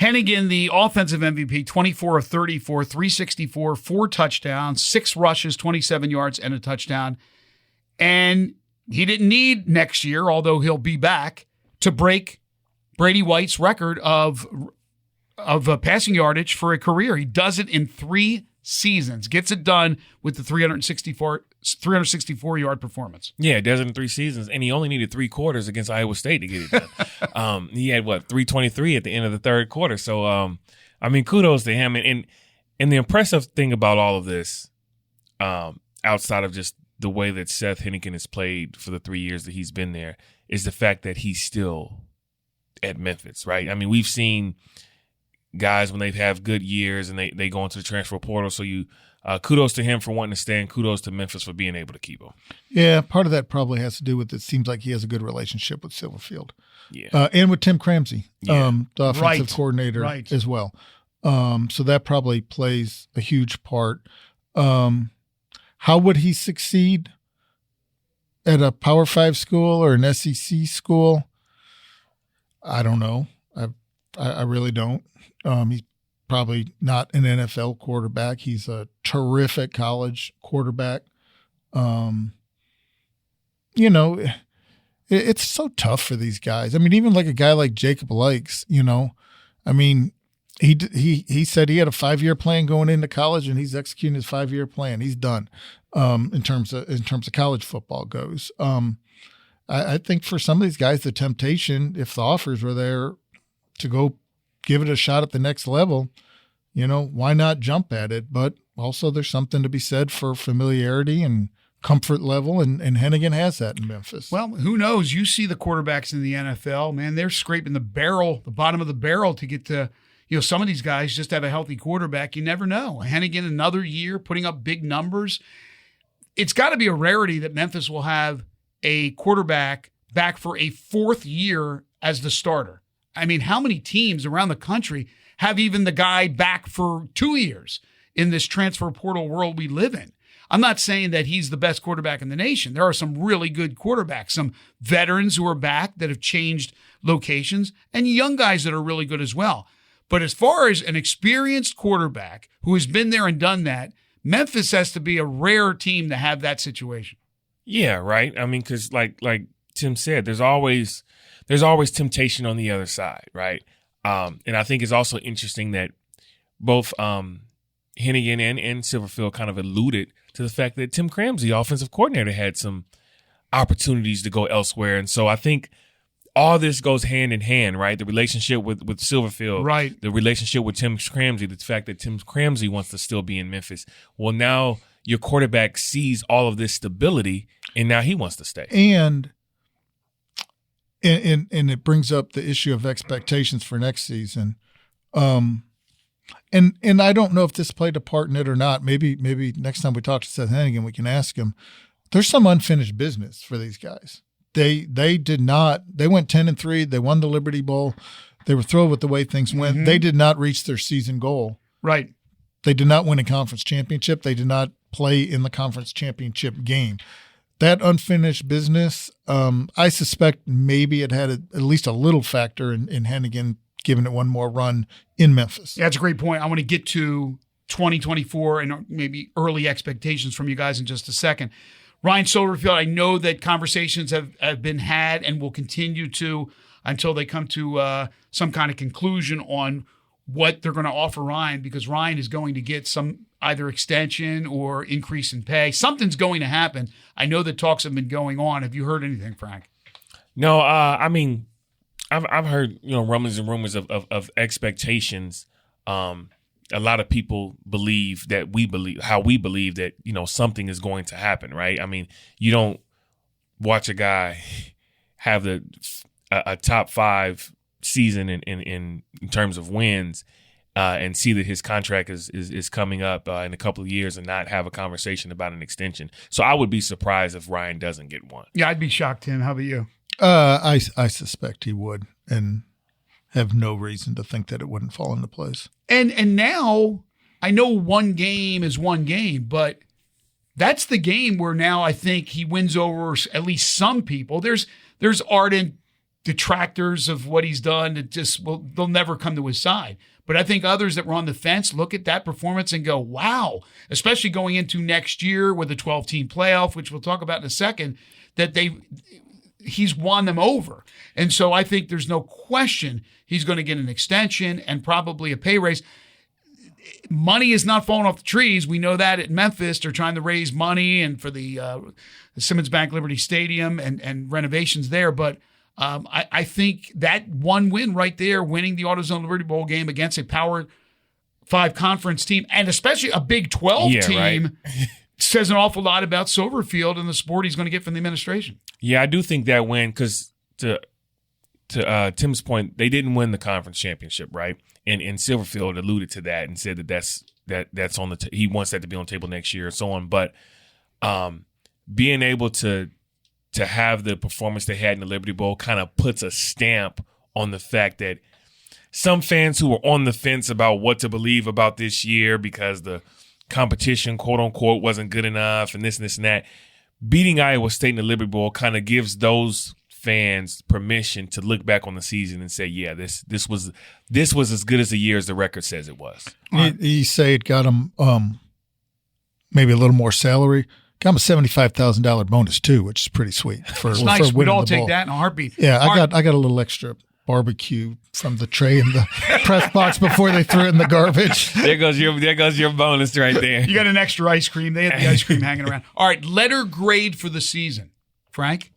Henigan, the offensive MVP, 24 of 34, 364, 4 touchdowns, 6 rushes, 27 yards, and a touchdown. And he didn't need next year, although he'll be back, to break Brady White's record of passing yardage for a career. He does it in 3 seasons, gets it done with the 364-yard performance. Yeah, it does it in 3 seasons, and he only needed 3 quarters against Iowa State to get it done. He had, 323 at the end of the third quarter. So, I mean, kudos to him. And the impressive thing about all of this, outside of just the way that Seth Henigan has played for the 3 years that he's been there, is the fact that he's still at Memphis, right? I mean, we've seen guys when they have good years and they go into the transfer portal. So kudos to him for wanting to stay, and kudos to Memphis for being able to keep him. Yeah, part of that probably has to do with it seems like he has a good relationship with Silverfield. Yeah. And with Tim Cramsey, Yeah. The offensive coordinator as well. So that probably plays a huge part. How would he succeed at a Power 5 school or an SEC school? I don't know. I really don't. He's probably not an NFL quarterback. He's a terrific college quarterback. It's so tough for these guys. I mean, even like a guy like Jacob Likes, I mean, he said he had a 5-year plan going into college, and he's executing his 5-year plan. He's done in terms of college football goes. I think for some of these guys, the temptation, if the offers were there to go give it a shot at the next level, why not jump at it? But also there's something to be said for familiarity and comfort level, and Henigan has that in Memphis. Well, who knows? You see the quarterbacks in the NFL, man, they're scraping the bottom of the barrel to get to, some of these guys just have a healthy quarterback. You never know. Henigan, another year, putting up big numbers. It's got to be a rarity that Memphis will have a quarterback back for a 4th year as the starter. I mean, how many teams around the country have even the guy back for 2 years in this transfer portal world we live in? I'm not saying that he's the best quarterback in the nation. There are some really good quarterbacks, some veterans who are back that have changed locations, and young guys that are really good as well. But as far as an experienced quarterback who has been there and done that, Memphis has to be a rare team to have that situation. Yeah, right. I mean, because like Tim said, there's always temptation on the other side, right? And I think it's also interesting that both Henigan and Silverfield kind of alluded to the fact that Tim Cramsey, offensive coordinator, had some opportunities to go elsewhere. And so I think all this goes hand in hand, right? The relationship with Silverfield, right? The relationship with Tim Cramsey, the fact that Tim Cramsey wants to still be in Memphis. Well, now your quarterback sees all of this stability, and now he wants to stay. And it brings up the issue of expectations for next season. And I don't know if this played a part in it or not. Maybe next time we talk to Seth Henigan, we can ask him. There's some unfinished business for these guys. They did not. They went 10-3. They won the Liberty Bowl. They were thrilled with the way things went. Mm-hmm. They did not reach their season goal. Right. They did not win a conference championship. They did not play in the conference championship game. That unfinished business, I suspect maybe it had at least a little factor in Henigan giving it one more run in Memphis. Yeah, that's a great point. I want to get to 2024 and maybe early expectations from you guys in just a second. Ryan Silverfield, I know that conversations have been had and will continue to until they come to some kind of conclusion on what they're going to offer Ryan, because Ryan is going to get some either extension or increase in pay. Something's going to happen. I know that talks have been going on. Have you heard anything, Frank? No, I mean, I've heard rumblings and rumors of expectations. A lot of people believe that we believe that something is going to happen, right? I mean, you don't watch a guy have a top 5 season in terms of wins and see that his contract is coming up in a couple of years and not have a conversation about an extension. So I would be surprised if Ryan doesn't get one. Yeah, I'd be shocked, Tim. How about you? I suspect he would, and have no reason to think that it wouldn't fall into place. And now I know one game is one game, but that's the game where now I think he wins over at least some people. There's ardent detractors of what he's done that they'll never come to his side. But I think others that were on the fence look at that performance and go, wow, especially going into next year with a 12-team playoff, which we'll talk about in a second, that he's won them over. And so I think there's no question he's going to get an extension and probably a pay raise. Money is not falling off the trees. We know that at Memphis. They're trying to raise money and for the Simmons Bank Liberty Stadium and renovations there. But I think that one win right there, winning the AutoZone Liberty Bowl game against a Power 5 conference team, and especially a Big 12 team, right, says an awful lot about Silverfield and the support he's going to get from the administration. Yeah, I do think that win, because to Tim's point, they didn't win the conference championship, right? And Silverfield alluded to that and said that's on the he wants that to be on the table next year and so on. But being able to have the performance they had in the Liberty Bowl kind of puts a stamp on the fact that some fans who were on the fence about what to believe about this year because the competition, quote unquote, wasn't good enough and this and that, beating Iowa State in the Liberty Bowl kind of gives those fans permission to look back on the season and say, yeah, this was as good as a year as the record says it was. You say it got him maybe a little more salary. Got him a $75,000 bonus too, which is pretty sweet. It's nice. We'd all take that in a heartbeat. Yeah, I got a little extra barbecue from the tray in the press box before they threw it in the garbage. There goes your bonus right there. You got an extra ice cream. They had the ice cream hanging around. All right, letter grade for the season, Frank.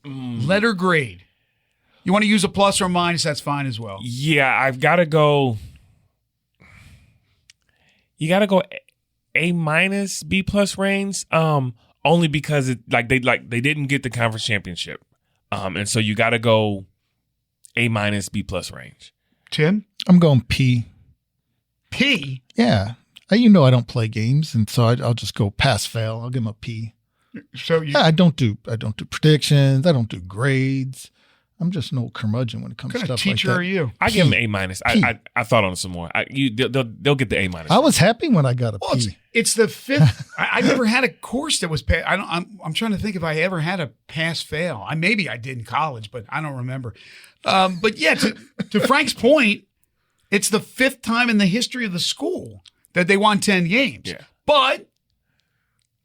Letter grade. You want to use a plus or a minus? That's fine as well. Yeah, I've got to go. You got to go A minus, B plus range. Only because they didn't get the conference championship, and so you got to go A minus, B plus range. Tim, I'm going P. P. Yeah, I don't play games, and so I'll just go pass fail. I'll give him a P. So I don't do predictions. I don't do grades. I'm just an old curmudgeon when it comes to stuff like that. What kind of teacher are you? I give him A minus. I thought on it some more. They'll get the A minus. I was happy when I got a P. It's the fifth. I never had a course that was pass. I'm trying to think if I ever had a pass fail. Maybe I did in college, but I don't remember. But yeah, to Frank's point, it's the fifth time in the history of the school that they won 10 games. Yeah. But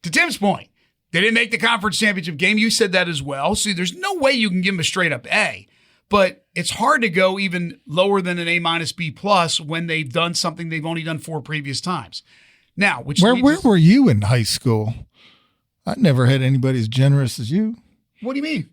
to Tim's point, they didn't make the conference championship game. You said that as well. See, there's no way you can give them a straight up A. But it's hard to go even lower than an A minus, B plus when they've done something they've only done 4 previous times. Now, where were you in high school? I never had anybody as generous as you. What do you mean?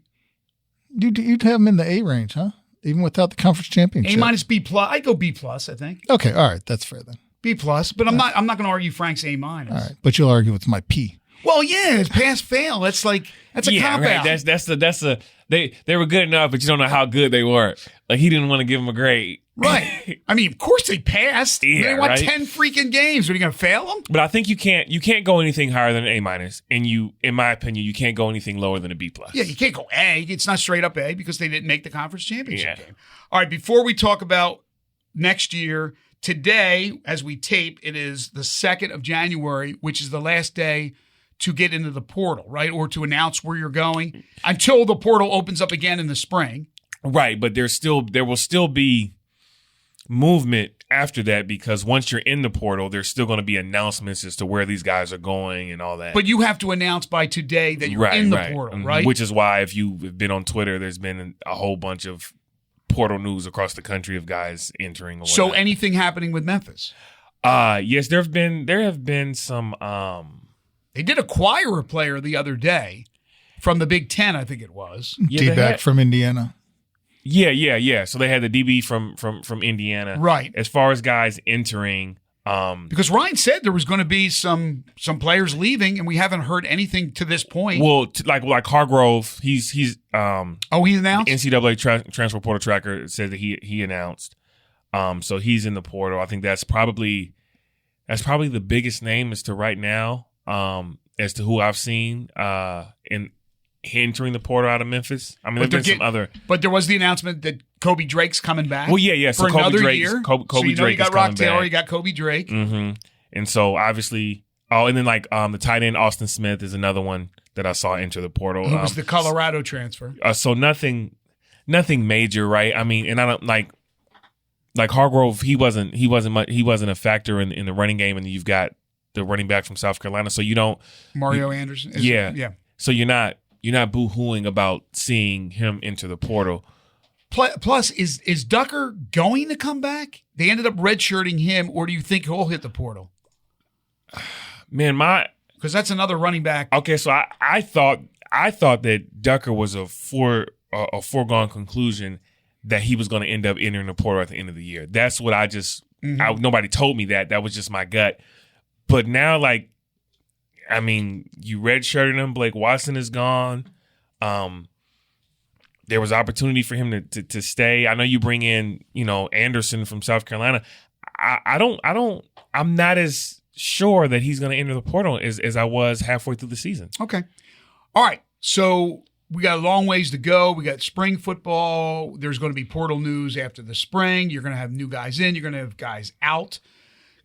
You'd have them in the A range, huh? Even without the conference championship. A minus, B plus. I'd go B plus, I think. Okay, all right, that's fair then. B plus, but I'm not going to argue Frank's A minus. All right, but you'll argue with my P. Well, yeah, it's pass fail. That's a cop right. out. They were good enough, but you don't know how good they were. Like he didn't want to give them a grade. Right. I mean, of course they passed. Yeah, they won right? 10 freaking games. Are you going to fail them? But I think you can't go anything higher than an A minus, and in my opinion, you can't go anything lower than a B plus. Yeah, you can't go A. It's not straight up A because they didn't make the conference championship game. All right, before we talk about next year, today, as we tape, it is the 2nd of January, which is the last day to get into the portal, right? Or to announce where you're going until the portal opens up again in the spring. Right, but there will still be movement after that because once you're in the portal, there's still going to be announcements as to where these guys are going and all that. But you have to announce by today that you're in the portal, right? Which is why if you've been on Twitter, there's been a whole bunch of portal news across the country of guys entering. Or so anything happening with Memphis? Yes, there have been some. They did acquire a player the other day from the Big Ten, I think it was. D-back from Indiana. Yeah. So they had the DB from Indiana. Right. As far as guys entering. Because Ryan said there was going to be some players leaving, and we haven't heard anything to this point. Well, like Hargrove, he's announced? NCAA transfer portal tracker said that he announced. So he's in the portal. I think that's probably the biggest name as to right now, as to who I've seen in entering the portal out of Memphis. I mean, there's been some other. But there was the announcement that Kobe Drake's coming back. Well, yeah. So for Kobe another Drake, year. Kobe so you know Drake you got is Rock coming Taylor, back. you got Kobe Drake. Mm-hmm. And so obviously, and then like the tight end Austin Smith is another one that I saw enter the portal. Who was the Colorado transfer? So nothing major, right? I mean, and I don't like Hargrove. He wasn't a factor in the running game, and you've got the running back from South Carolina. So you don't Mario Anderson. Yeah. So you're not boo-hooing about seeing him enter the portal. Plus, is Ducker going to come back? They ended up redshirting him, or do you think he'll hit the portal? Man, because that's another running back. Okay, so I thought that Ducker was a foregone conclusion that he was going to end up entering the portal at the end of the year. That's what nobody told me that. That was just my gut. But now, like, I mean, you redshirted him. Blake Watson is gone. There was opportunity for him to stay. I know you bring in, Anderson from South Carolina. I'm not as sure that he's going to enter the portal as I was halfway through the season. Okay. All right. So we got a long ways to go. We got spring football. There's going to be portal news after the spring. You're going to have new guys in. You're going to have guys out.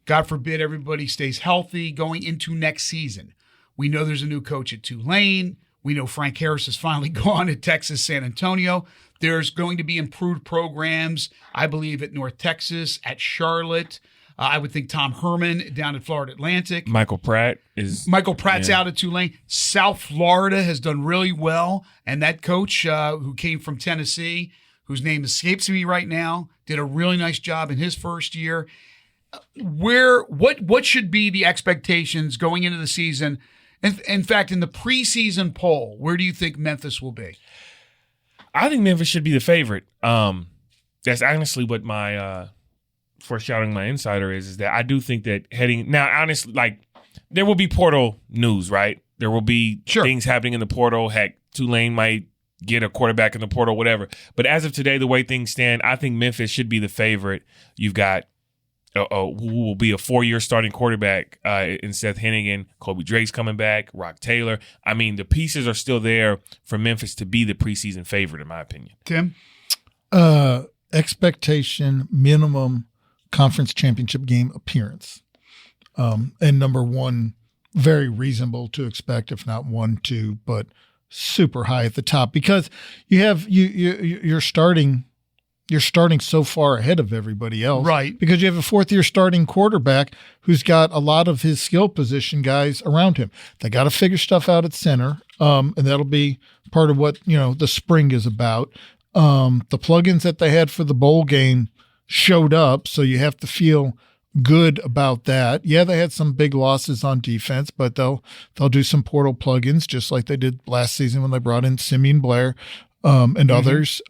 God forbid everybody stays healthy going into next season. We know there's a new coach at Tulane. We know Frank Harris is finally gone at Texas San Antonio. There's going to be improved programs, I believe, at North Texas, at Charlotte. I would think Tom Herman down at Florida Atlantic. Michael Pratt's out at Tulane. South Florida has done really well, and that coach who came from Tennessee, whose name escapes me right now, did a really nice job in his first year. What should be the expectations going into the season? In fact, in the preseason poll, where do you think Memphis will be? I think Memphis should be the favorite. That's honestly what my foreshadowing my insider is that I do think that honestly, like, there will be portal news, right? There will be things happening in the portal. Heck, Tulane might get a quarterback in the portal, whatever. But as of today, the way things stand, I think Memphis should be the favorite. You've got who will be a 4-year starting quarterback in Seth Henigan. Kobe Drake's coming back. Rock Taylor. I mean, the pieces are still there for Memphis to be the preseason favorite, in my opinion. Tim? Expectation, minimum conference championship game appearance. And number one, very reasonable to expect, if not 1-2, but super high at the top because you're starting so far ahead of everybody else. Right. Because you have a fourth-year starting quarterback who's got a lot of his skill position guys around him. They got to figure stuff out at center, and that'll be part of what, the spring is about. The plugins that they had for the bowl game showed up, so you have to feel good about that. Yeah, they had some big losses on defense, but they'll do some portal plugins just like they did last season when they brought in Simeon Blair and others.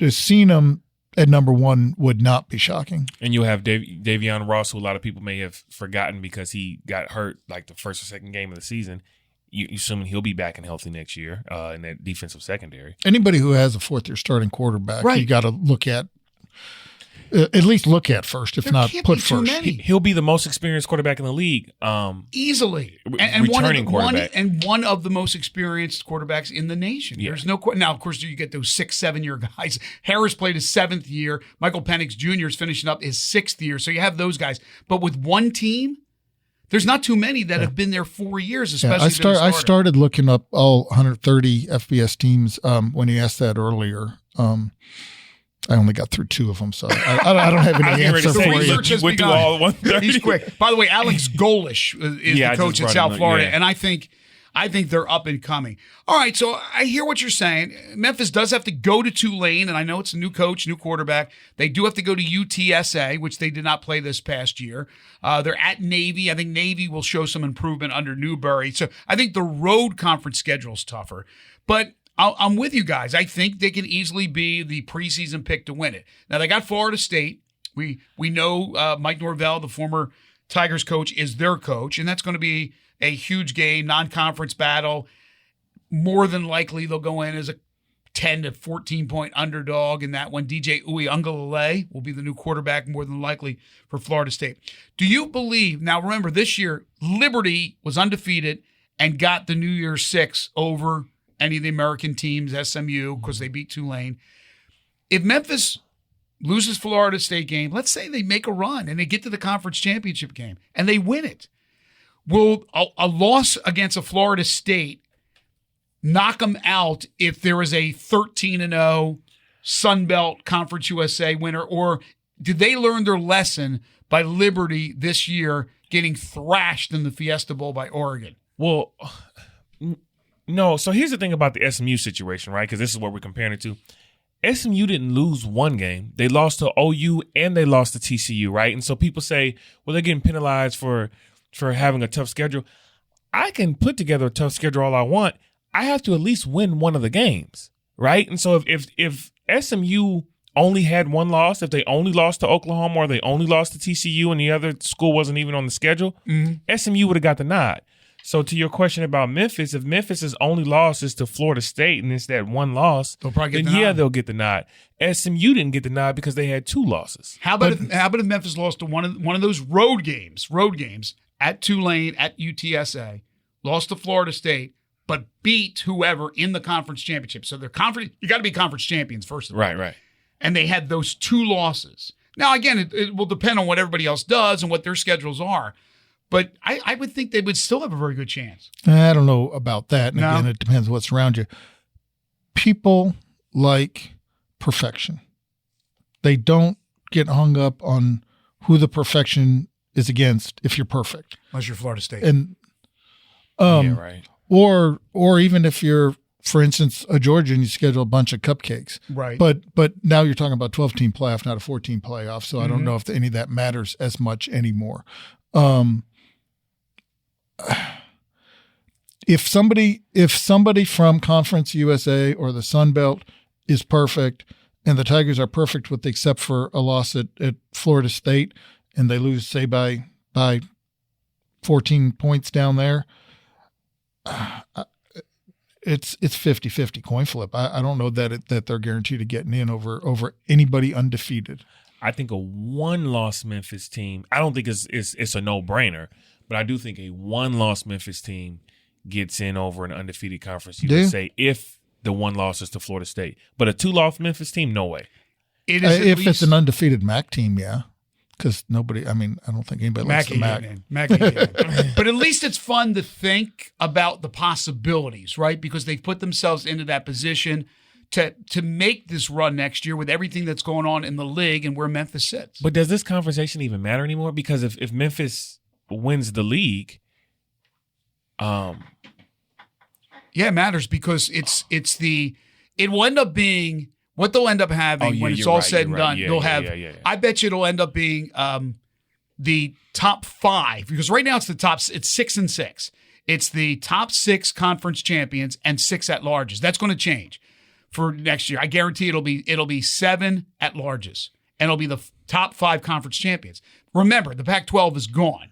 Seeing them at number one would not be shocking. And you have Davion Ross, who a lot of people may have forgotten because he got hurt like the first or second game of the season. You assuming he'll be back and healthy next year in that defensive secondary. Anybody who has a fourth-year starting quarterback, right, you got to look at first, if there not put too first. Many. He'll be the most experienced quarterback in the league, easily, and returning quarterback, and one of the most experienced quarterbacks in the nation. Yeah. There's no now. Of course, you get those 6-7 year guys. Harris played his 7th year. Michael Penix Jr. is finishing up his 6th year. So you have those guys, but with one team, there's not too many that have been there 4 years. Especially, I started looking up all 130 FBS teams when you asked that earlier. I only got through 2 of them, so I don't have any answer for you. Research went through all 130. He's quick. By the way, Alex Golish is the coach at South Florida, and I think they're up and coming. All right, so I hear what you're saying. Memphis does have to go to Tulane, and I know it's a new coach, new quarterback. They do have to go to UTSA, which they did not play this past year. They're at Navy. I think Navy will show some improvement under Newberry. So I think the road conference schedule is tougher. But I'm with you guys. I think they can easily be the preseason pick to win it. Now, they got Florida State. We know Mike Norvell, the former Tigers coach, is their coach, and that's going to be a huge game, non-conference battle. More than likely, they'll go in as a 10 to 14-point underdog in that one. DJ Uiagalelei will be the new quarterback, more than likely, for Florida State. Do you believe, now remember, this year, Liberty was undefeated and got the New Year's Six over any of the American teams, SMU, because they beat Tulane. If Memphis loses Florida State game, let's say they make a run and they get to the conference championship game and they win it, will a loss against a Florida State knock them out if there is a 13-0 Sun Belt Conference USA winner? Or did they learn their lesson by Liberty this year getting thrashed in the Fiesta Bowl by Oregon? Well, no. So here's the thing about the SMU situation, right? Because this is what we're comparing it to. SMU didn't lose one game. They lost to OU and they lost to TCU, right? And so people say, well, they're getting penalized for having a tough schedule. I can put together a tough schedule all I want. I have to at least win one of the games, right? And so if SMU only had one loss, if they only lost to Oklahoma or they only lost to TCU and the other school wasn't even on the schedule, SMU would have got the nod. So to your question about Memphis, if Memphis' only loss is to Florida State and it's that one loss, they'll probably get the nod. They'll get the nod. SMU didn't get the nod because they had two losses. How about if Memphis lost to one of those road games at Tulane, at UTSA, lost to Florida State, but beat whoever in the conference championship? So they're conference. You got to be conference champions first of all. Right. And they had those two losses. Now again, it will depend on what everybody else does and what their schedules are. But I would think they would still have a very good chance. I don't know about that. And again, it depends what's around you. People like perfection. They don't get hung up on who the perfection is against if you're perfect. Unless you're Florida State. And yeah, right. Or even if you're, for instance, a Georgian, you schedule a bunch of cupcakes. Right. But now you're talking about 12-team playoff, not a 14 playoff. So I don't know if any of that matters as much anymore. If somebody from Conference USA or the Sun Belt is perfect and the Tigers are perfect except for a loss at Florida State and they lose, say, by 14 points down there, it's 50-50 coin flip. I don't know that they're guaranteed of getting in over anybody undefeated. I think a one-loss Memphis team, I don't think it's a no-brainer, but I do think a one-loss Memphis team gets in over an undefeated Conference USA if the one loss is to Florida State. But a two-loss Memphis team, no way. It is if it's an undefeated MAC team, yeah. Because I don't think anybody likes the MAC. But at least it's fun to think about the possibilities, right? Because they've put themselves into that position to make this run next year with everything that's going on in the league and where Memphis sits. But does this conversation even matter anymore? Because if Memphis wins the league, yeah, it matters because it will end up being what they'll end up having when it's all said and done. They'll have. I bet you it'll end up being the top 5 because right now it's 6 and 6. It's the top 6 conference champions and 6 at-larges. That's going to change for next year. I guarantee it'll be 7 at-larges and it'll be the top 5 conference champions. Remember, the Pac-12 is gone.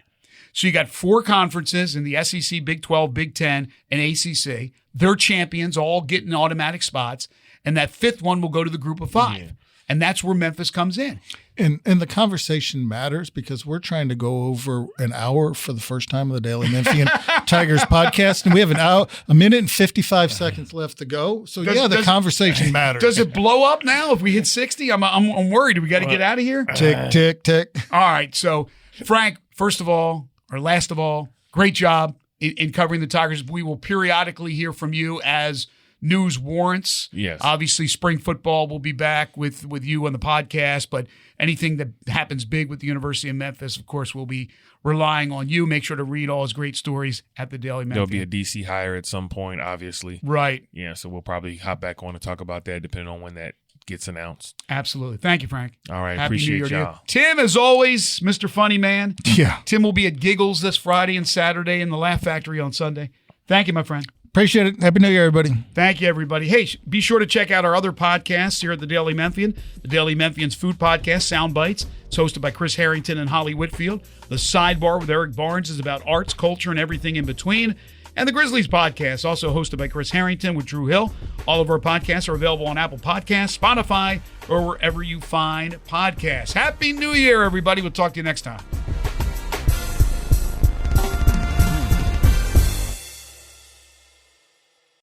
So you got 4 conferences in the SEC, Big 12, Big 10, and ACC. They're champions, all getting automatic spots. And that 5th one will go to the group of 5. Yeah. And that's where Memphis comes in. And the conversation matters because we're trying to go over an hour for the first time of the Daily Memphian Tigers podcast. And we have a minute and 55 seconds left to go. So, the conversation matters. Does it blow up now if we hit 60? I'm worried. Do we got to get out of here? Tick, tick, tick. All right. So, Frank, first of all, or last of all, great job in covering the Tigers. We will periodically hear from you as news warrants. Yes. Obviously, spring football will be back with you on the podcast, but anything that happens big with the University of Memphis, of course, we'll be relying on you. Make sure to read all his great stories at the Daily Memphis. There'll be a DC hire at some point, obviously. Right. Yeah, so we'll probably hop back on to talk about that depending on when that gets announced. Absolutely. Thank you, Frank. All right. Happy appreciate New Year y'all. Tim, as always, Mr. Funny Man. Yeah. Tim will be at Giggles this Friday and Saturday and the Laugh Factory on Sunday. Thank you, my friend. Appreciate it. Happy New Year, everybody. Thank you, everybody. Hey, be sure to check out our other podcasts here at the Daily Memphian. The Daily Memphian's Food Podcast, Sound Bites. It's hosted by Chris Harrington and Holly Whitfield. The Sidebar with Eric Barnes is about arts, culture, and everything in between. and the Grizzlies podcast, also hosted by Chris Harrington with Drew Hill. All of our podcasts are available on Apple Podcasts, Spotify, or wherever you find podcasts. Happy New Year, everybody. We'll talk to you next time.